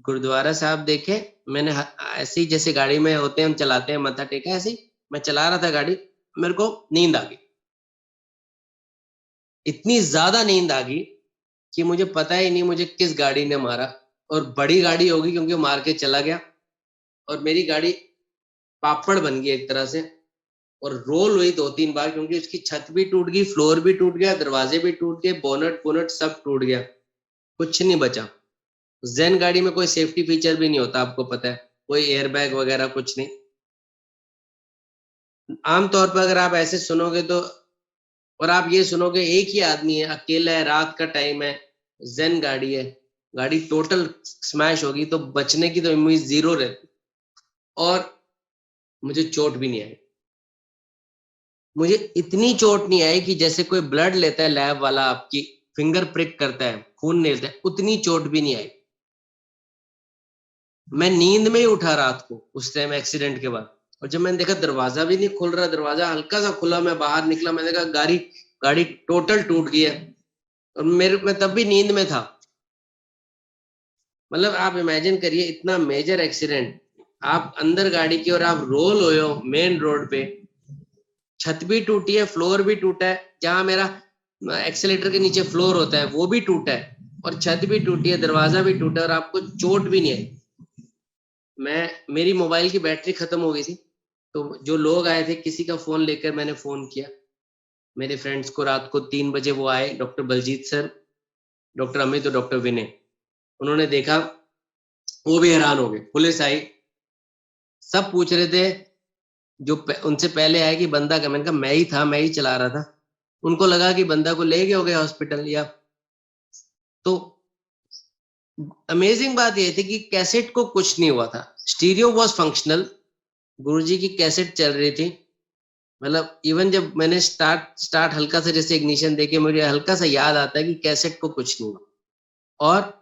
गुरुद्वारा साहब देखे, मैंने ऐसे ही जैसे गाड़ी में होते हैं हम चलाते हैं, मत्था टेका, ऐसे ही मैं चला रहा था गाड़ी, मेरे को नींद आ गई। इतनी ज्यादा नींद आ गई कि मुझे पता ही नहीं मुझे किस गाड़ी ने मारा। और बड़ी गाड़ी होगी क्योंकि मार के चला गया, और मेरी गाड़ी पापड़ बन गई एक तरह से, और रोल हुई 2-3 बार, क्योंकि उसकी छत भी टूट गई, फ्लोर भी टूट गया, दरवाजे भी टूट गए, बोनट बोनट सब टूट गया, कुछ नहीं बचा। जेन गाड़ी में कोई सेफ्टी फीचर भी नहीं होता, आपको पता है, कोई एयरबैग वगैरह कुछ नहीं। आमतौर पर अगर आप ऐसे सुनोगे तो, और आप ये सुनोगे एक ही आदमी है, अकेला है, रात का टाइम है, जेन गाड़ी है, गाड़ी टोटल स्मैश होगी, तो बचने की तो उम्मीद जीरो रहती। और मुझे चोट भी नहीं आई। मुझे इतनी चोट नहीं आई कि जैसे कोई ब्लड लेता है लैब वाला, आपकी फिंगर प्रिक करता है, खून निकलता है, उतनी चोट भी नहीं आई। मैं नींद में ही उठा रात को उस टाइम एक्सीडेंट के बाद। और जब मैंने देखा दरवाजा भी नहीं खुल रहा, दरवाजा हल्का सा खुला, मैं बाहर निकला, मैंने कहा गाड़ी गाड़ी टोटल टूट गई है। और मैं तब भी नींद में था। मतलब आप इमेजिन करिए इतना मेजर एक्सीडेंट, आप अंदर गाड़ी के और आप रोल हुए हो मेन रोड पे, छत भी टूटी है, फ्लोर भी टूटा है, जहां मेरा एक्सेलेटर के नीचे फ्लोर होता है वो भी टूटा है, और छत भी टूटी है, दरवाजा भी टूटा है, और आपको चोट भी नहीं आई। मेरी मोबाइल की बैटरी खत्म हो गई थी, तो जो लोग आए थे किसी का फोन लेकर मैंने फोन किया मेरे फ्रेंड्स को, रात को 3 बजे वो आए, doctor Baljeet sir, doctor Amit और डॉक्टर विनय। उन्होंने देखा, वो भी हैरान हो गए। पुलिस आई, सब पूछ रहे थे, उनसे पहले आया कि बंदा क्या, मैंने कहा मैं ही था, मैं ही चला रहा था। उनको लगा कि बंदा को ले गए होगे हॉस्पिटल या। तो अमेजिंग बात यह थी कि कैसेट को कुछ नहीं हुआ था, स्टीरियो वॉज फंक्शनल, गुरुजी की कैसेट चल रही थी। मतलब इवन जब मैंने स्टार्ट स्टार्ट हल्का सा जैसे इग्निशन देके मुझे हल्का सा याद आता है कि कैसेट को कुछ नहीं हुआ। और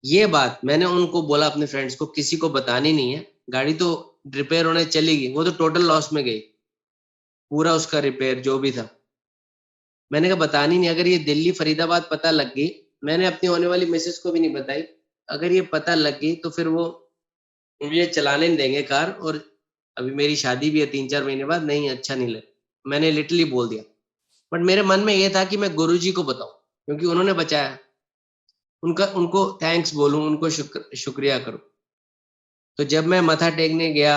ये बात मैंने उनको बोला अपने फ्रेंड्स को, किसी को बतानी नहीं है। गाड़ी तो रिपेयर होने चली गई, वो तो टोटल लॉस में गई, पूरा उसका रिपेयर जो भी था। मैंने कहा बतानी नहीं, अगर ये दिल्ली फरीदाबाद पता लग गई, मैंने अपनी होने वाली मिसेस को भी नहीं बताई, अगर ये पता लग गई तो फिर वो मुझे चलाने नहीं देंगे कार, और अभी मेरी शादी भी है 3-4 महीने बाद, नहीं अच्छा नहीं लगे। मैंने लिटरली बोल दिया। बट मेरे मन में ये था कि मैं गुरुजी को बताऊं, क्योंकि उन्होंने बचाया, उनको थैंक्स बोलूं, उनको शुक्रिया करूं। तो जब मैं मत्था टेकने गया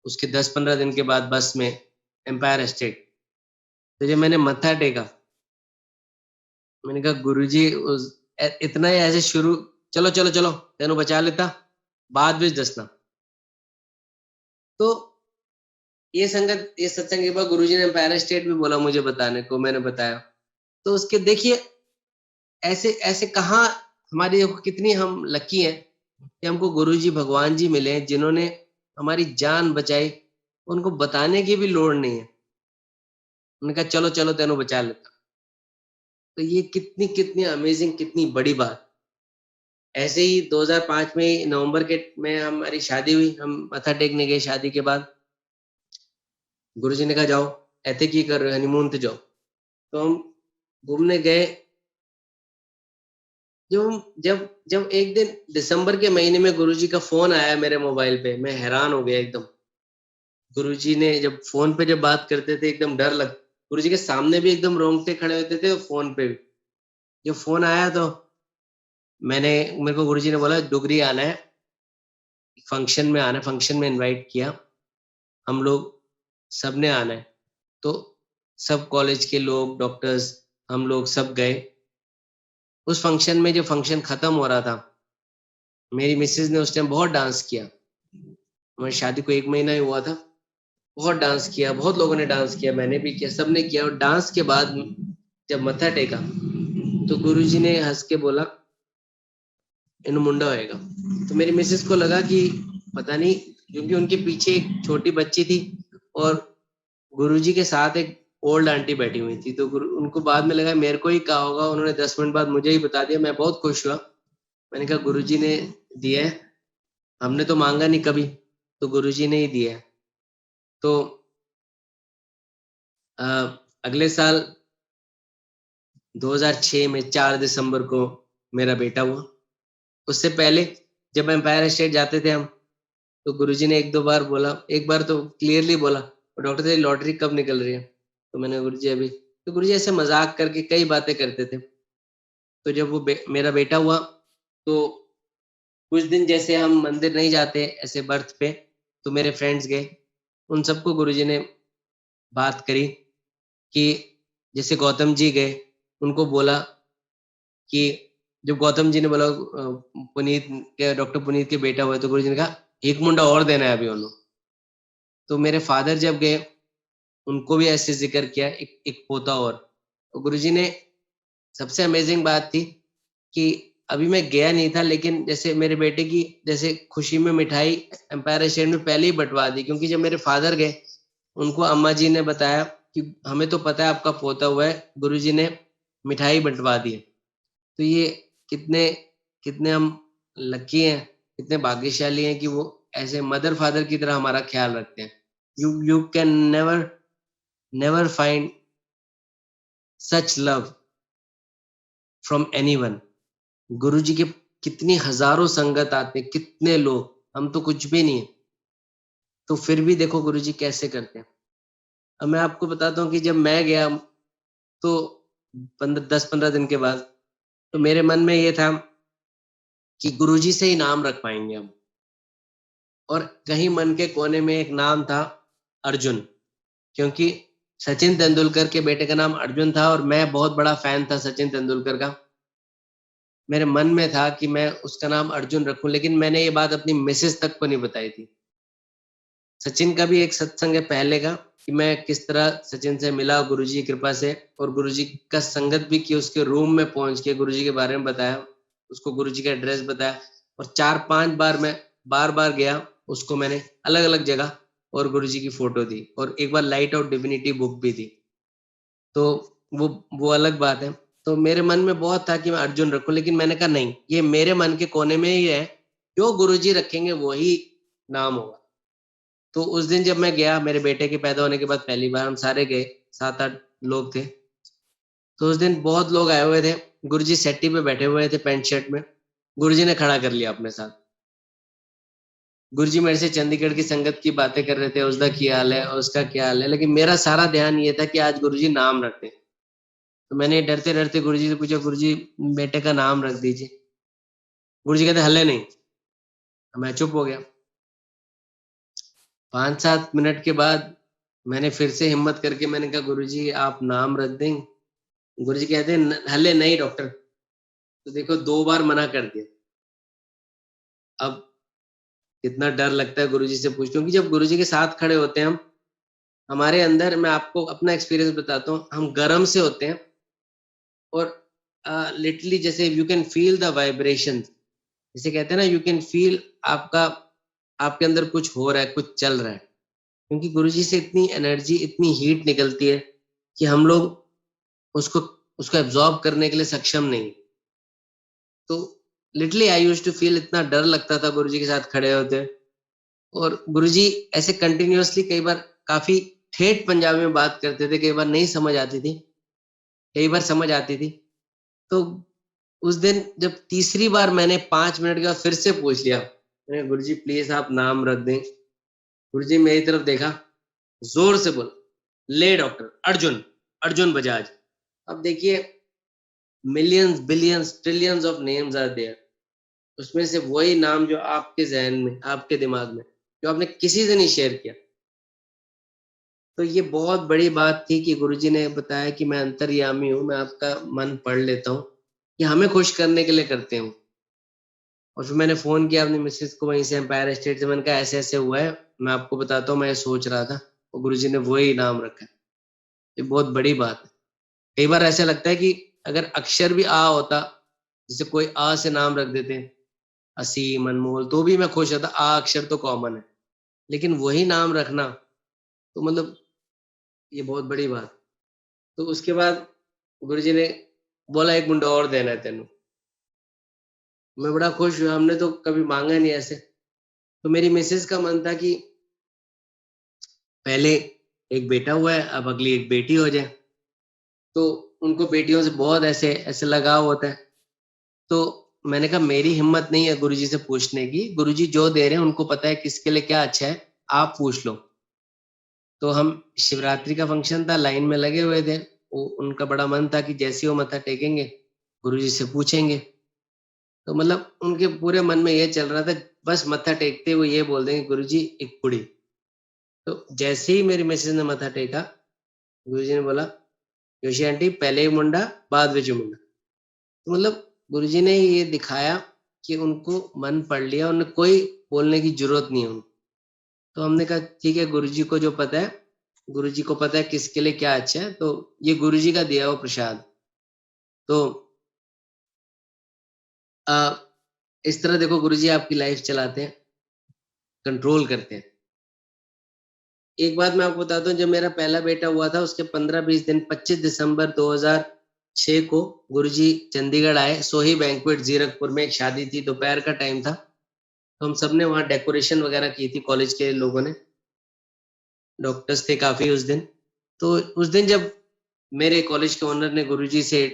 उसके 10-15 दिन के बाद बस में एम्पायर एस्टेट, तो जब मैंने मत्था टेका, मैंने कहा गुरुजी इतना ही ऐसे शुरू, चलो चलो चलो तेनू बचा लेता, बाद में दसना। तो ये संगत, ये सत्संग के बाद गुरुजी ने एम्पायर स्टेट भी बोला मुझे बताने को, मैंने बताया। तो उसके देखिए, ऐसे ऐसे कहाँ हमारी, कितनी हम लकी हैं कि हमको गुरुजी भगवान जी मिले जिन्होंने हमारी जान बचाई, उनको बताने की भी लोड़ नहीं है। उन्होंने कहा चलो चलो तेनू बचा लेता। तो ये कितनी कितनी अमेजिंग, कितनी बड़ी बात। ऐसे ही 2005 में नवंबर के में हमारी शादी हुई, हम मत्था टेकने गए शादी के बाद। गुरुजी ने कहा जाओ, ऐसे की कर रहे हो, हनीमून पे जाओ। तो हम घूमने गए। जब जब जब एक दिन दिसंबर के महीने में गुरुजी का फोन आया मेरे मोबाइल पे, मैं हैरान हो गया एकदम। गुरुजी ने जब फोन पे जब बात करते थे एकदम डर लग, गुरुजी के सामने भी एकदम रोंगटे खड़े होते थे, और फोन पे भी जब फोन आया तो मेरे को गुरुजी ने बोला डुगरी आना है, फंक्शन में आना है, फंक्शन में इनवाइट किया, हम लोग सबने आना है। तो सब कॉलेज के लोग, डॉक्टर्स, हम लोग सब गए उस फंक्शन में। जो फंक्शन खत्म हो रहा था, मेरी मिसेज ने उस टाइम बहुत डांस किया। हमारी शादी को 1 महीना ही हुआ था। बहुत डांस किया, बहुत लोगों ने डांस किया, मैंने भी किया, सबने किया। और डांस के बाद जब मत्था टेका तो गुरुजी ने हंस के बोला इन मुंडा होएगा। तो मेरी मिसेस को लगा कि पता नहीं, क्योंकि उनके पीछे एक छोटी बच्ची थी और गुरुजी के साथ एक ओल्ड आंटी बैठी हुई थी। तो गुरु उनको बाद में लगा मेरे को ही कहा होगा, उन्होंने 10 मिनट बाद मुझे ही बता दिया। मैं बहुत खुश हुआ। मैंने कहा गुरुजी ने दिया है, हमने तो मांगा नहीं कभी, तो गुरुजी ने ही दिया है। तो अ, अगले साल 2006 में 4 दिसंबर को मेरा बेटा हुआ। उससे पहले जब एम्पायर स्टेट जाते थे हम, तो गुरुजी ने 1-2 बार बोला, एक बार तो क्लियरली बोला डॉक्टर तेरी लॉटरी कब निकल रही है। तो मैंने गुरुजी अभी, तो गुरुजी ऐसे मजाक करके कई बातें करते थे। तो जब वो मेरा बेटा हुआ, तो कुछ दिन जैसे हम मंदिर नहीं जाते ऐसे बर्थ पे, तो मेरे फ्रेंड्स गए, उन सबको गुरुजी ने बात करी कि जैसे गौतम जी गए, उनको बोला कि जब गौतम जी ने बोला पुनीत के, डॉक्टर पुनीत के बेटा हुए, तो गुरुजी ने कहा एक मुंडा और देना है अभी उन्होंने। तो मेरे फादर जब गए, उनको भी ऐसे जिक्र किया, एक पोता और। तो गुरुजी ने, सबसे अमेजिंग बात थी कि अभी मैं गया नहीं था, लेकिन जैसे मेरे बेटे की जैसे खुशी में मिठाई एम्पायर स्टेट में पहले ही बंटवा दी, क्योंकि जब मेरे फादर गए, उनको अम्मा जी ने बताया कि हमें तो पता है आपका पोता हुआ है, गुरुजी ने मिठाई बंटवा दी है। तो ये कितने कितने हम लकी हैं, कितने भाग्यशाली हैं कि वो ऐसे मदर फादर की तरह हमारा ख्याल रखते हैं। You can never never find such love from anyone. Guruji कितनी हजारों संगत आते, कितने लोग, हम तो कुछ भी नहीं है, तो फिर भी देखो गुरुजी कैसे करते हैं। अब मैं आपको बताता हूँ कि जब मैं गया तो 10-15 दिन के बाद, तो मेरे मन में ये था कि गुरुजी से ही नाम रख पाएंगे हम। और कहीं मन के कोने में एक नाम था अर्जुन, क्योंकि सचिन तेंदुलकर के बेटे का नाम अर्जुन था और मैं बहुत बड़ा फैन था सचिन तेंदुलकर का। मेरे मन में था कि मैं उसका नाम अर्जुन रखूं, लेकिन मैंने ये बात अपनी मिसेस तक को नहीं बताई थी। सचिन का भी एक सत्संग है पहले का, कि मैं किस तरह सचिन से मिला गुरुजी की कृपा से, और गुरुजी का संगत भी की, उसके रूम में पहुंच के गुरुजी के बारे में बताया, उसको गुरुजी का एड्रेस बताया, और 4-5 बार मैं बार बार गया, उसको मैंने अलग अलग जगह और गुरुजी की फोटो दी, और एक बार लाइट ऑफ डिविनिटी बुक भी दी। तो वो अलग बात है। तो मेरे मन में बहुत था कि मैं अर्जुन रखूं, लेकिन मैंने कहा नहीं, ये मेरे मन के कोने में ही है, जो गुरुजी रखेंगे वही नाम होगा। तो उस दिन जब मैं गया, मेरे बेटे के पैदा होने के बाद पहली बार हम सारे गए, 7-8 लोग थे। तो उस दिन बहुत लोग आए हुए थे, गुरुजी सेट्टी पे बैठे हुए थे पैंट शर्ट में, गुरुजी ने खड़ा कर लिया अपने साथ। गुरुजी मेरे से चंडीगढ़ की संगत की बातें कर रहे थे, उसका क्या हाल है और उसका क्या हाल है, लेकिन मेरा सारा ध्यान ये था कि आज गुरुजी नाम रखते। तो मैंने डरते डरते गुरुजी से पूछा, गुरुजी बेटे का नाम रख दीजिए। गुरुजी कहते हल्ले नहीं। मैं चुप हो गया। 5-7 मिनट के बाद मैंने फिर से हिम्मत करके मैंने कहा, गुरुजी आप नाम रख दें। गुरुजी कहते हैं हल्ले नहीं डॉक्टर। तो देखो 2 बार मना कर दिया। अब कितना डर लगता है गुरुजी से पूछ, क्योंकि जब गुरुजी के साथ खड़े होते हैं हम, हमारे अंदर, मैं आपको अपना एक्सपीरियंस बताता हूँ, हम गर्म से होते हैं, और लिटरली जैसे you can feel the vibration, जैसे कहते हैं ना, यू कैन फील आपका, आपके अंदर कुछ हो रहा है, कुछ चल रहा है, क्योंकि गुरुजी से इतनी एनर्जी, इतनी हीट निकलती है कि हम लोग उसको उसको एब्जॉर्ब करने के लिए सक्षम नहीं। तो literally I used to feel, इतना डर लगता था गुरुजी के साथ खड़े होते। और गुरुजी ऐसे कंटिन्यूअसली कई बार काफी ठेठ पंजाबी में बात करते थे, कई बार नहीं समझ आती थी, कई बार समझ आती थी। तो उस दिन जब तीसरी बार मैंने 5 मिनट के बाद फिर से पूछ लिया, मैंने गुरुजी प्लीज आप नाम रख दें। गुरुजी मेरी तरफ देखा, जोर से बोला, ले डॉक्टर अर्जुन, अर्जुन बजाज। अब देखिए, millions billions trillions of names are there, उसमें से वही नाम जो आपके जहन में, आपके दिमाग में, जो आपने किसी से नहीं शेयर किया। तो ये बहुत बड़ी बात थी कि गुरुजी ने बताया कि मैं अंतर्यामी हूँ, मैं आपका मन पढ़ लेता हूँ, ये हमें खुश करने के लिए करते हूँ। और फिर मैंने फोन किया अपनी मिसेस को वहीं से, एम्पायर स्टेट से, मैंने कहा ऐसे ऐसे हुआ है, मैं आपको बताता हूँ, मैं ये सोच रहा था, और गुरुजी ने वही नाम रखा है। ये बहुत बड़ी बात है। कई बार ऐसा लगता है कि अगर अक्षर भी आ होता, जैसे कोई आ से नाम रख देते, असीम, अनमोल, तो भी मैं खुश होता, आ अक्षर तो कॉमन है, लेकिन वही नाम रखना, तो मतलब ये बहुत बड़ी बात। तो उसके बाद गुरुजी ने बोला एक मुंडा और देना है तेनू। मैं बड़ा खुश हुआ, हमने तो कभी मांगा नहीं ऐसे। तो मेरी मिसेस का मन था कि पहले एक बेटा हुआ है, अब अगली एक बेटी हो जाए, तो उनको बेटियों से बहुत ऐसे ऐसे लगाव होता है। तो मैंने कहा मेरी हिम्मत नहीं है गुरुजी से पूछने की, गुरुजी जो दे रहे हैं उनको पता है किसके लिए क्या अच्छा है, आप पूछ लो। तो हम, शिवरात्रि का फंक्शन था, लाइन में लगे हुए थे, वो उनका बड़ा मन था कि जैसे ही वो मत्था टेकेंगे गुरुजी से पूछेंगे। तो मतलब उनके पूरे मन में ये चल रहा था, बस मत्था टेकते हुए ये बोल देंगे गुरुजी एक कुड़ी। तो जैसे ही मेरी मिसेज ने मत्था टेका, गुरुजी ने बोला जोशी आंटी पहले ही मुंडा बाद में मुंडा। तो मतलब गुरुजी ने ये दिखाया कि उनको मन पढ़ लिया, उन्हें कोई बोलने की जरूरत नहीं है उनको। तो हमने कहा ठीक है, गुरुजी को जो पता है, गुरुजी को पता है किसके लिए क्या अच्छा है, तो ये गुरुजी का दिया हुआ प्रसाद। तो आ, इस तरह देखो गुरुजी आपकी लाइफ चलाते हैं, कंट्रोल करते हैं। एक बात मैं आपको बताता हूँ, जब मेरा पहला बेटा हुआ था उसके 15-20 दिन, 25 दिसंबर 2006 को गुरुजी चंडीगढ़ आए, सोही बैंक्वेट जीरकपुर में, एक शादी थी, दोपहर का टाइम था। तो हम सब ने वहाँ डेकोरेशन वगैरह की थी, कॉलेज के लोगों ने, डॉक्टर्स थे काफी उस दिन। तो उस दिन जब मेरे कॉलेज के ओनर ने गुरुजी से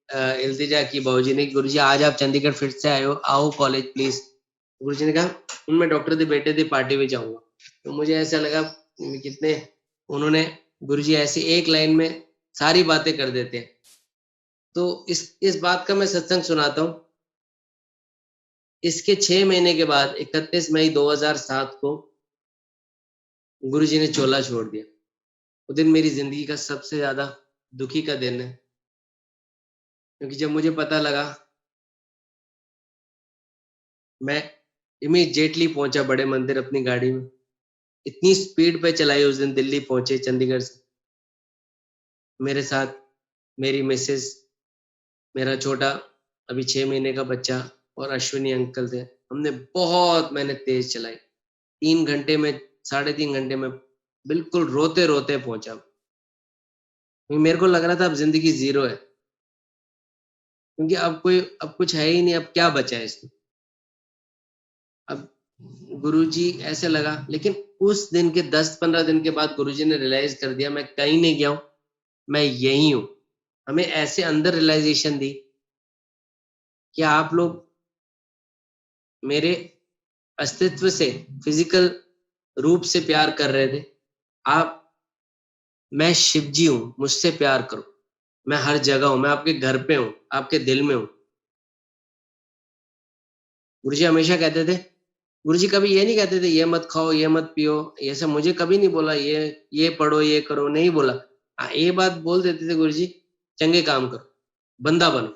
इल्तिजा की बाबूजी ने, गुरुजी आज आप चंडीगढ़ फिर से आए हो, आओ कॉलेज प्लीज। गुरुजी ने कहा मैं डॉक्टर दे बेटे दी पार्टी में जाऊंगा। तो मुझे ऐसा लगा कितने उन्होंने, गुरुजी ऐसी एक लाइन में सारी बातें कर देते हैं। तो इस बात का मैं सत्संग सुनाता हूँ। इसके 6 महीने के बाद 31 मई 2007 को गुरुजी ने चोला छोड़ दिया। वो दिन मेरी जिंदगी का सबसे ज्यादा दुखी का दिन है, क्योंकि जब मुझे पता लगा, मैं इमीडिएटली पहुंचा बड़े मंदिर अपनी गाड़ी में। इतनी स्पीड पे चलाई उस दिन, दिल्ली पहुंचे चंडीगढ़ से। मेरे साथ मेरी मिसेस, मेरा छोटा अभी 6 महीने का बच्चा और अश्विनी अंकल थे। मैंने तेज चलाई। 3 घंटे में, 3.5 घंटे में बिल्कुल रोते रोते पहुंचा। मेरे को लग रहा था अब जिंदगी जीरो है, क्योंकि अब कुछ है ही नहीं, अब क्या बचा है इसमें। अब गुरुजी ऐसे लगा, लेकिन उस दिन के 10-15 दिन के बाद गुरुजी ने रियलाइज कर दिया मैं कहीं नहीं गया हूं, मैं यही हूं। हमें ऐसे अंदर रियलाइजेशन दी कि आप लोग मेरे अस्तित्व से, फिजिकल रूप से प्यार कर रहे थे। आप, मैं शिव जी हूं, मुझसे प्यार करो। मैं हर जगह हूं, मैं आपके घर पे हूं, आपके दिल में हूं। गुरुजी हमेशा कहते थे, गुरुजी कभी ये नहीं कहते थे ये मत खाओ, ये मत पियो, ये सब मुझे कभी नहीं बोला, ये पढ़ो, ये करो, नहीं बोला। हाँ, ये बात बोल देते थे गुरुजी, चंगे काम करो, बंदा बनो।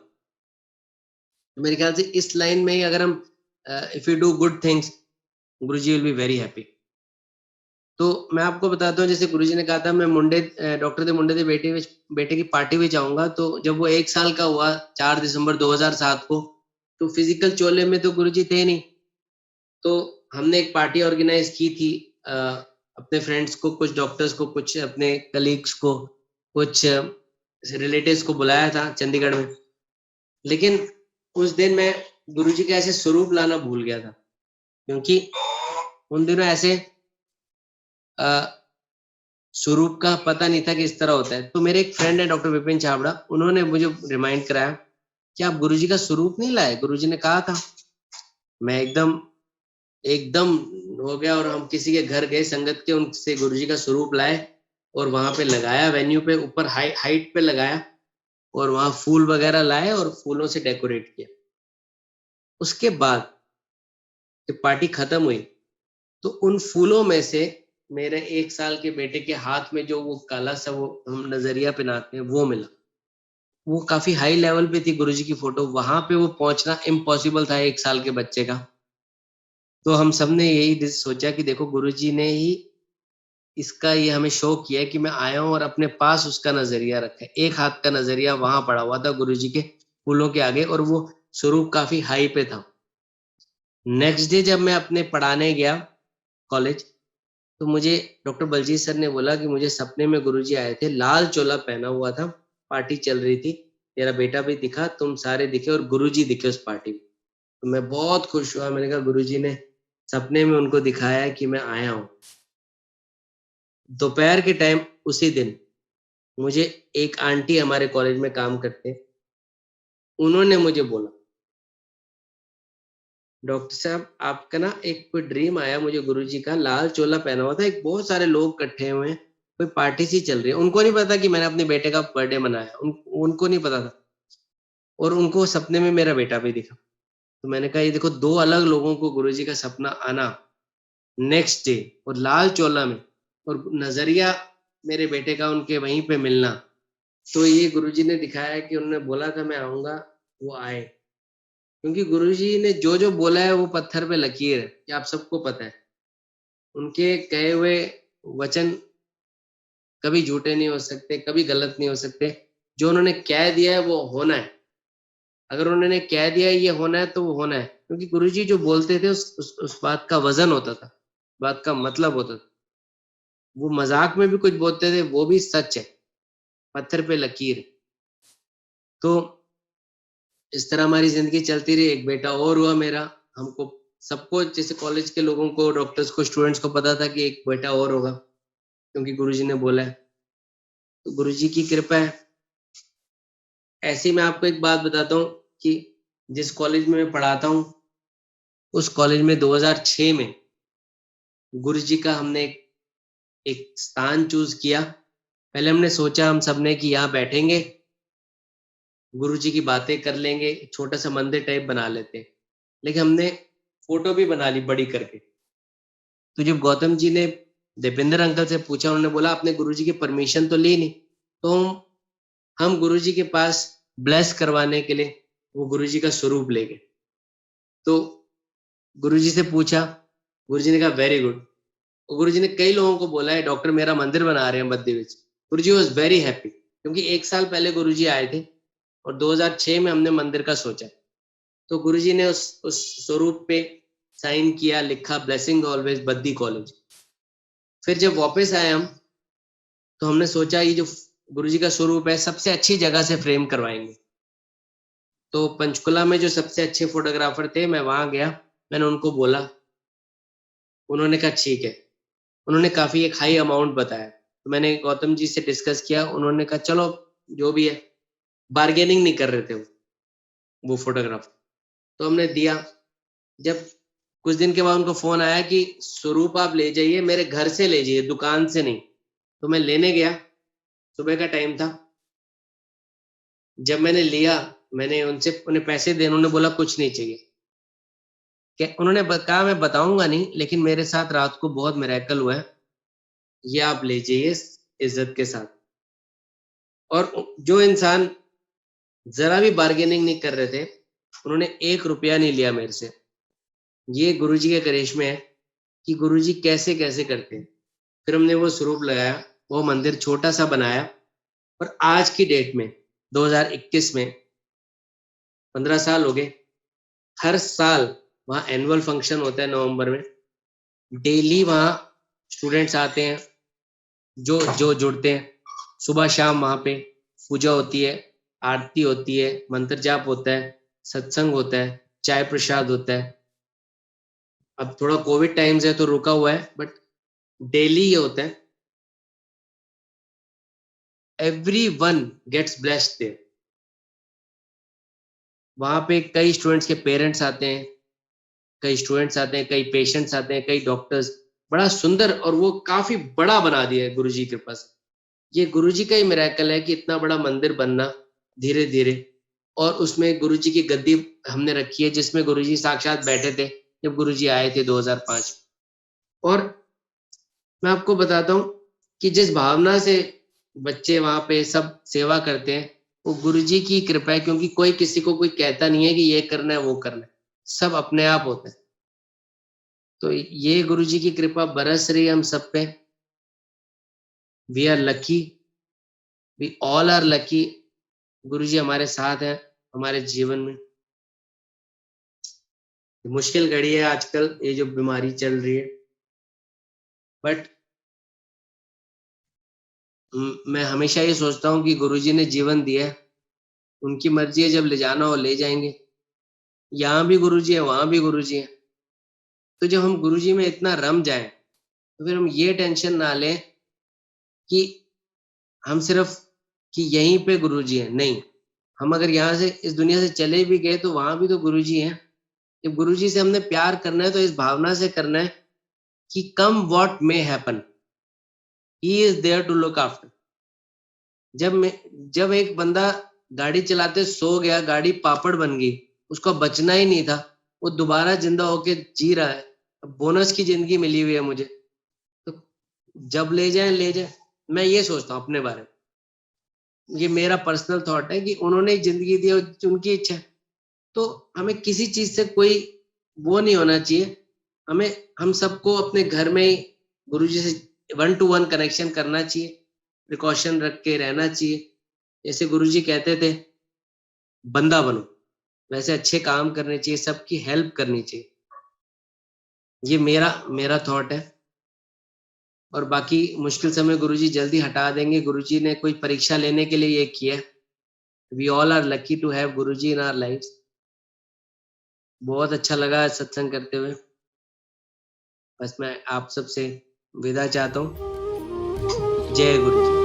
तो मेरे ख्याल से इस लाइन में ही अगर हम, if you do good things, Guruji will be very happy. तो मैं आपको बताता हूँ, जैसे गुरुजी ने कहा था मैं डॉक्टर दे मुंडे दे बेटे की पार्टी में जाऊंगा। तो जब वो 1 साल का हुआ 4 दिसंबर 2007 को, तो फिजिकल चोले में तो गुरुजी थे नहीं। तो हमने एक पार्टी ऑर्गेनाइज की थी, अ, अपने फ्रेंड्स को, कुछ डॉक्टर्स को, कुछ अपने कलीग्स को, कुछ रिलेटिव्स को बुलाया था चंडीगढ़ में। लेकिन उस दिन मैं गुरुजी का ऐसे स्वरूप लाना भूल गया था, क्योंकि उन दिनों ऐसे स्वरूप का पता नहीं था कि इस तरह होता है। तो मेरे एक फ्रेंड है डॉक्टर विपिन छाबड़ा, उन्होंने मुझे रिमाइंड कराया कि आप गुरुजी का स्वरूप नहीं लाए, गुरुजी ने कहा था। मैं एकदम एकदम हो गया, और हम किसी के घर गए संगत के, उनसे गुरुजी का स्वरूप लाए और वहां पे लगाया, वेन्यू पे ऊपर हाइट पे लगाया, और वहां फूल वगैरह लाए और फूलों से डेकोरेट किया। उसके बाद जब पार्टी खत्म हुई, तो उन फूलों में से मेरे 1 साल के बेटे के हाथ में जो वो काला सा वो हम नजरिया पहनाते हैं वो मिला। वो काफी हाई लेवल पे थी गुरुजी की फोटो, वहां पे वो पहुंचना इम्पॉसिबल था 1 साल के बच्चे का। तो हम सबने यही सोचा कि देखो गुरुजी ने ही इसका ये हमें शो किया है कि मैं आया हूँ और अपने पास उसका नजरिया रखा है। एक हाथ का नजरिया वहां पड़ा हुआ था गुरुजी के फूलों के आगे, और वो स्वरूप काफी हाई पे था। नेक्स्ट डे जब मैं अपने पढ़ाने गया कॉलेज, तो मुझे डॉक्टर बलजीत सर ने बोला कि मुझे सपने में गुरुजी आए थे, लाल चोला पहना हुआ था, पार्टी चल रही थी, तेरा बेटा भी दिखा, तुम सारे दिखे और गुरुजी दिखे उस पार्टी में। तो मैं बहुत खुश हुआ, मैंने कहा गुरुजी ने सपने में उनको दिखाया कि मैं आया हूँ। दोपहर के टाइम उसी दिन मुझे एक आंटी हमारे कॉलेज में काम करते, उन्होंने मुझे बोला डॉक्टर साहब आपका ना एक कोई ड्रीम आया मुझे गुरुजी का, लाल चोला पहना हुआ था, एक बहुत सारे लोग इकट्ठे हुए हैं, कोई पार्टी सी चल रही है। उनको नहीं पता कि मैंने अपने बेटे का बर्थडे मनाया, उनको नहीं पता था, और उनको सपने में मेरा बेटा भी दिखा। तो मैंने कहा ये देखो, दो अलग लोगों को गुरुजी का सपना आना नेक्स्ट डे, और लाल चोला में, और नजरिया मेरे बेटे का उनके वहीं पे मिलना। तो ये गुरुजी ने दिखाया कि उन्होंने बोला था मैं आऊंगा, वो आए। क्योंकि गुरुजी ने जो जो बोला है वो पत्थर पे लकीर है, ये आप सबको पता है। उनके कहे हुए वचन कभी झूठे नहीं हो सकते, कभी गलत नहीं हो सकते। जो उन्होंने कह दिया है वो होना है। अगर उन्होंने कह दिया है ये होना है तो वो होना है, क्योंकि गुरुजी जो बोलते थे उस बात का वजन होता था, बात का मतलब होता था। वो मजाक में भी कुछ बोलते थे, वो भी सच है, पत्थर पे लकीर है। तो इस तरह हमारी जिंदगी चलती रही। एक बेटा और हुआ मेरा। हमको सबको, जैसे कॉलेज के लोगों को, डॉक्टर्स को, स्टूडेंट्स को पता था कि एक बेटा और होगा, क्योंकि गुरुजी ने बोला है। तो गुरुजी की कृपा है। ऐसे ही मैं आपको एक बात बताता हूँ कि जिस कॉलेज में मैं पढ़ाता हूँ, उस कॉलेज में 2006 में गुरुजी का हमने एक स्थान चूज़ किया। पहले हमने सोचा हम सबने कि यहाँ बैठेंगे, गुरुजी की बातें कर लेंगे, एक छोटा-सा मंदिर टाइप बना लेते हैं। लेकिन हमने फ़ोटो भी बना ली बड़ी करके। तो जब गौतम जी ने दीपेंद्र अंकल से पूछा, उन्होंने बोला आपने गुरुजी की परमिशन तो ली नहीं। तो हम गुरुजी के पास ब्लेस करवाने के लिए वो गुरुजी का स्वरूप ले गए। तो गुरुजी से पूछा, गुरुजी ने कहा वेरी गुड। और गुरुजी ने कई लोगों को बोला है डॉक्टर मेरा मंदिर बना रहे हैं मध्य में। गुरुजी वाज वेरी हैप्पी क्योंकि 1 साल पहले गुरुजी आए थे और 2006 में हमने मंदिर का सोचा। तो गुरुजी ने उस स्वरूप पे साइन किया, लिखा ब्लेसिंग ऑलवेज बद्दी कॉलेज। फिर जब वापस आए हम, तो हमने सोचा ये जो गुरुजी का स्वरूप है सबसे अच्छी जगह से फ्रेम करवाएंगे। तो पंचकुला में जो सबसे अच्छे फोटोग्राफर थे, मैं वहां गया, मैंने उनको बोला, उन्होंने कहा ठीक है। उन्होंने काफी एक हाई अमाउंट बताया। तो मैंने गौतम जी से डिस्कस किया, उन्होंने कहा चलो जो भी है, बार्गेनिंग नहीं कर रहे थे वो फोटोग्राफर। तो हमने दिया। जब कुछ दिन के बाद उनको फोन आया कि स्वरूप आप ले जाइए, मेरे घर से ले जाइए, दुकान से नहीं। तो मैं लेने गया, सुबह का टाइम था। जब मैंने लिया, मैंने उनसे उन्हें पैसे दिए, उन्होंने बोला कुछ नहीं चाहिए। उन्होंने कहा मैं बताऊंगा नहीं, लेकिन मेरे साथ रात को बहुत मिरेकल हुआ है, ये आप ले जाइए इज्जत के साथ। और जो इंसान जरा भी बार्गेनिंग नहीं कर रहे थे, उन्होंने 1 रुपया नहीं लिया मेरे से। ये गुरुजी के करिश्मे है कि गुरुजी कैसे कैसे करते हैं। फिर हमने वो स्वरूप लगाया, वो मंदिर छोटा सा बनाया, और आज की डेट में 2021 में 15 साल हो गए। हर साल वहाँ एनुअल फंक्शन होता है नवंबर में। डेली वहाँ स्टूडेंट्स आते हैं, जो जो जुड़ते हैं। सुबह शाम वहाँ पे पूजा होती है, आरती होती है, मंत्र जाप होता है, सत्संग होता है, चाय प्रसाद होता है। अब थोड़ा कोविड टाइम्स है तो रुका हुआ है, बट डेली ये होता है। Everyone gets blessed there. वहाँ पे कई स्टूडेंट्स के पेरेंट्स आते हैं, कई स्टूडेंट्स आते हैं, कई पेशेंट्स आते हैं, कई डॉक्टर्स। बड़ा सुंदर, और वो काफी बड़ा बना दिया है गुरुजी के पास। ये गुरुजी का ही मिरेकल है कि इतना बड़ा मंदिर बनना धीरे धीरे। और उसमें गुरुजी की गद्दी हमने रखी है, जिसमें गुरुजी साक्षात बैठे थे जब गुरुजी आए थे 2005। और मैं आपको बताता हूँ कि जिस भावना से बच्चे वहां पे सब सेवा करते हैं, वो गुरुजी की कृपा है, क्योंकि कोई किसी को कोई कहता नहीं है कि ये करना है वो करना है, सब अपने आप होता है। तो ये गुरुजी की कृपा बरस रही है हम सब पे। We are lucky, we all are lucky. Guruji हमारे साथ हैं हमारे जीवन में। मुश्किल घड़ी है आजकल, ये जो बीमारी चल रही है, बट मैं हमेशा ये सोचता हूँ कि गुरुजी ने जीवन दिया है, उनकी मर्जी है, जब ले जाना हो ले जाएंगे। यहाँ भी गुरुजी है, वहां भी गुरुजी है। तो जब हम गुरुजी में इतना रम जाए, तो फिर हम ये टेंशन ना लें कि हम सिर्फ कि यहीं पे गुरुजी है। नहीं, हम अगर यहाँ से इस दुनिया से चले भी गए तो वहां भी तो गुरुजी हैं। जब गुरुजी से हमने प्यार करना है तो इस भावना से करना है कि come what may happen, he is there to look after. जब एक बंदा गाड़ी चलाते सो गया, गाड़ी पापड़ बन गई, उसको बचना ही नहीं था, वो दोबारा जिंदा होके जी रहा है। अब बोनस की जिंदगी मिली हुई है मुझे, तो जब ले जाए ले जाए। मैं ये सोचता हूँ अपने बारे में, ये मेरा पर्सनल थॉट है कि उन्होंने जिंदगी दी, उनकी इच्छा है। तो हमें किसी चीज से कोई वो नहीं होना चाहिए। हमें हम सबको अपने घर में ही गुरुजी से 1 to 1 कनेक्शन करना चाहिए, प्रिकॉशन रख के रहना चाहिए। जैसे गुरुजी कहते थे बंदा बनो, वैसे अच्छे काम करने चाहिए, सबकी हेल्प करनी चाहिए। ये मेरा मेरा थॉट है। और बाकी मुश्किल समय गुरुजी जल्दी हटा देंगे। गुरुजी ने कोई परीक्षा लेने के लिए ये किया। We all are lucky to have Guruji in our life. बहुत अच्छा लगा सत्संग करते हुए। बस मैं आप सबसे विदा चाहता हूँ। जय गुरु जी।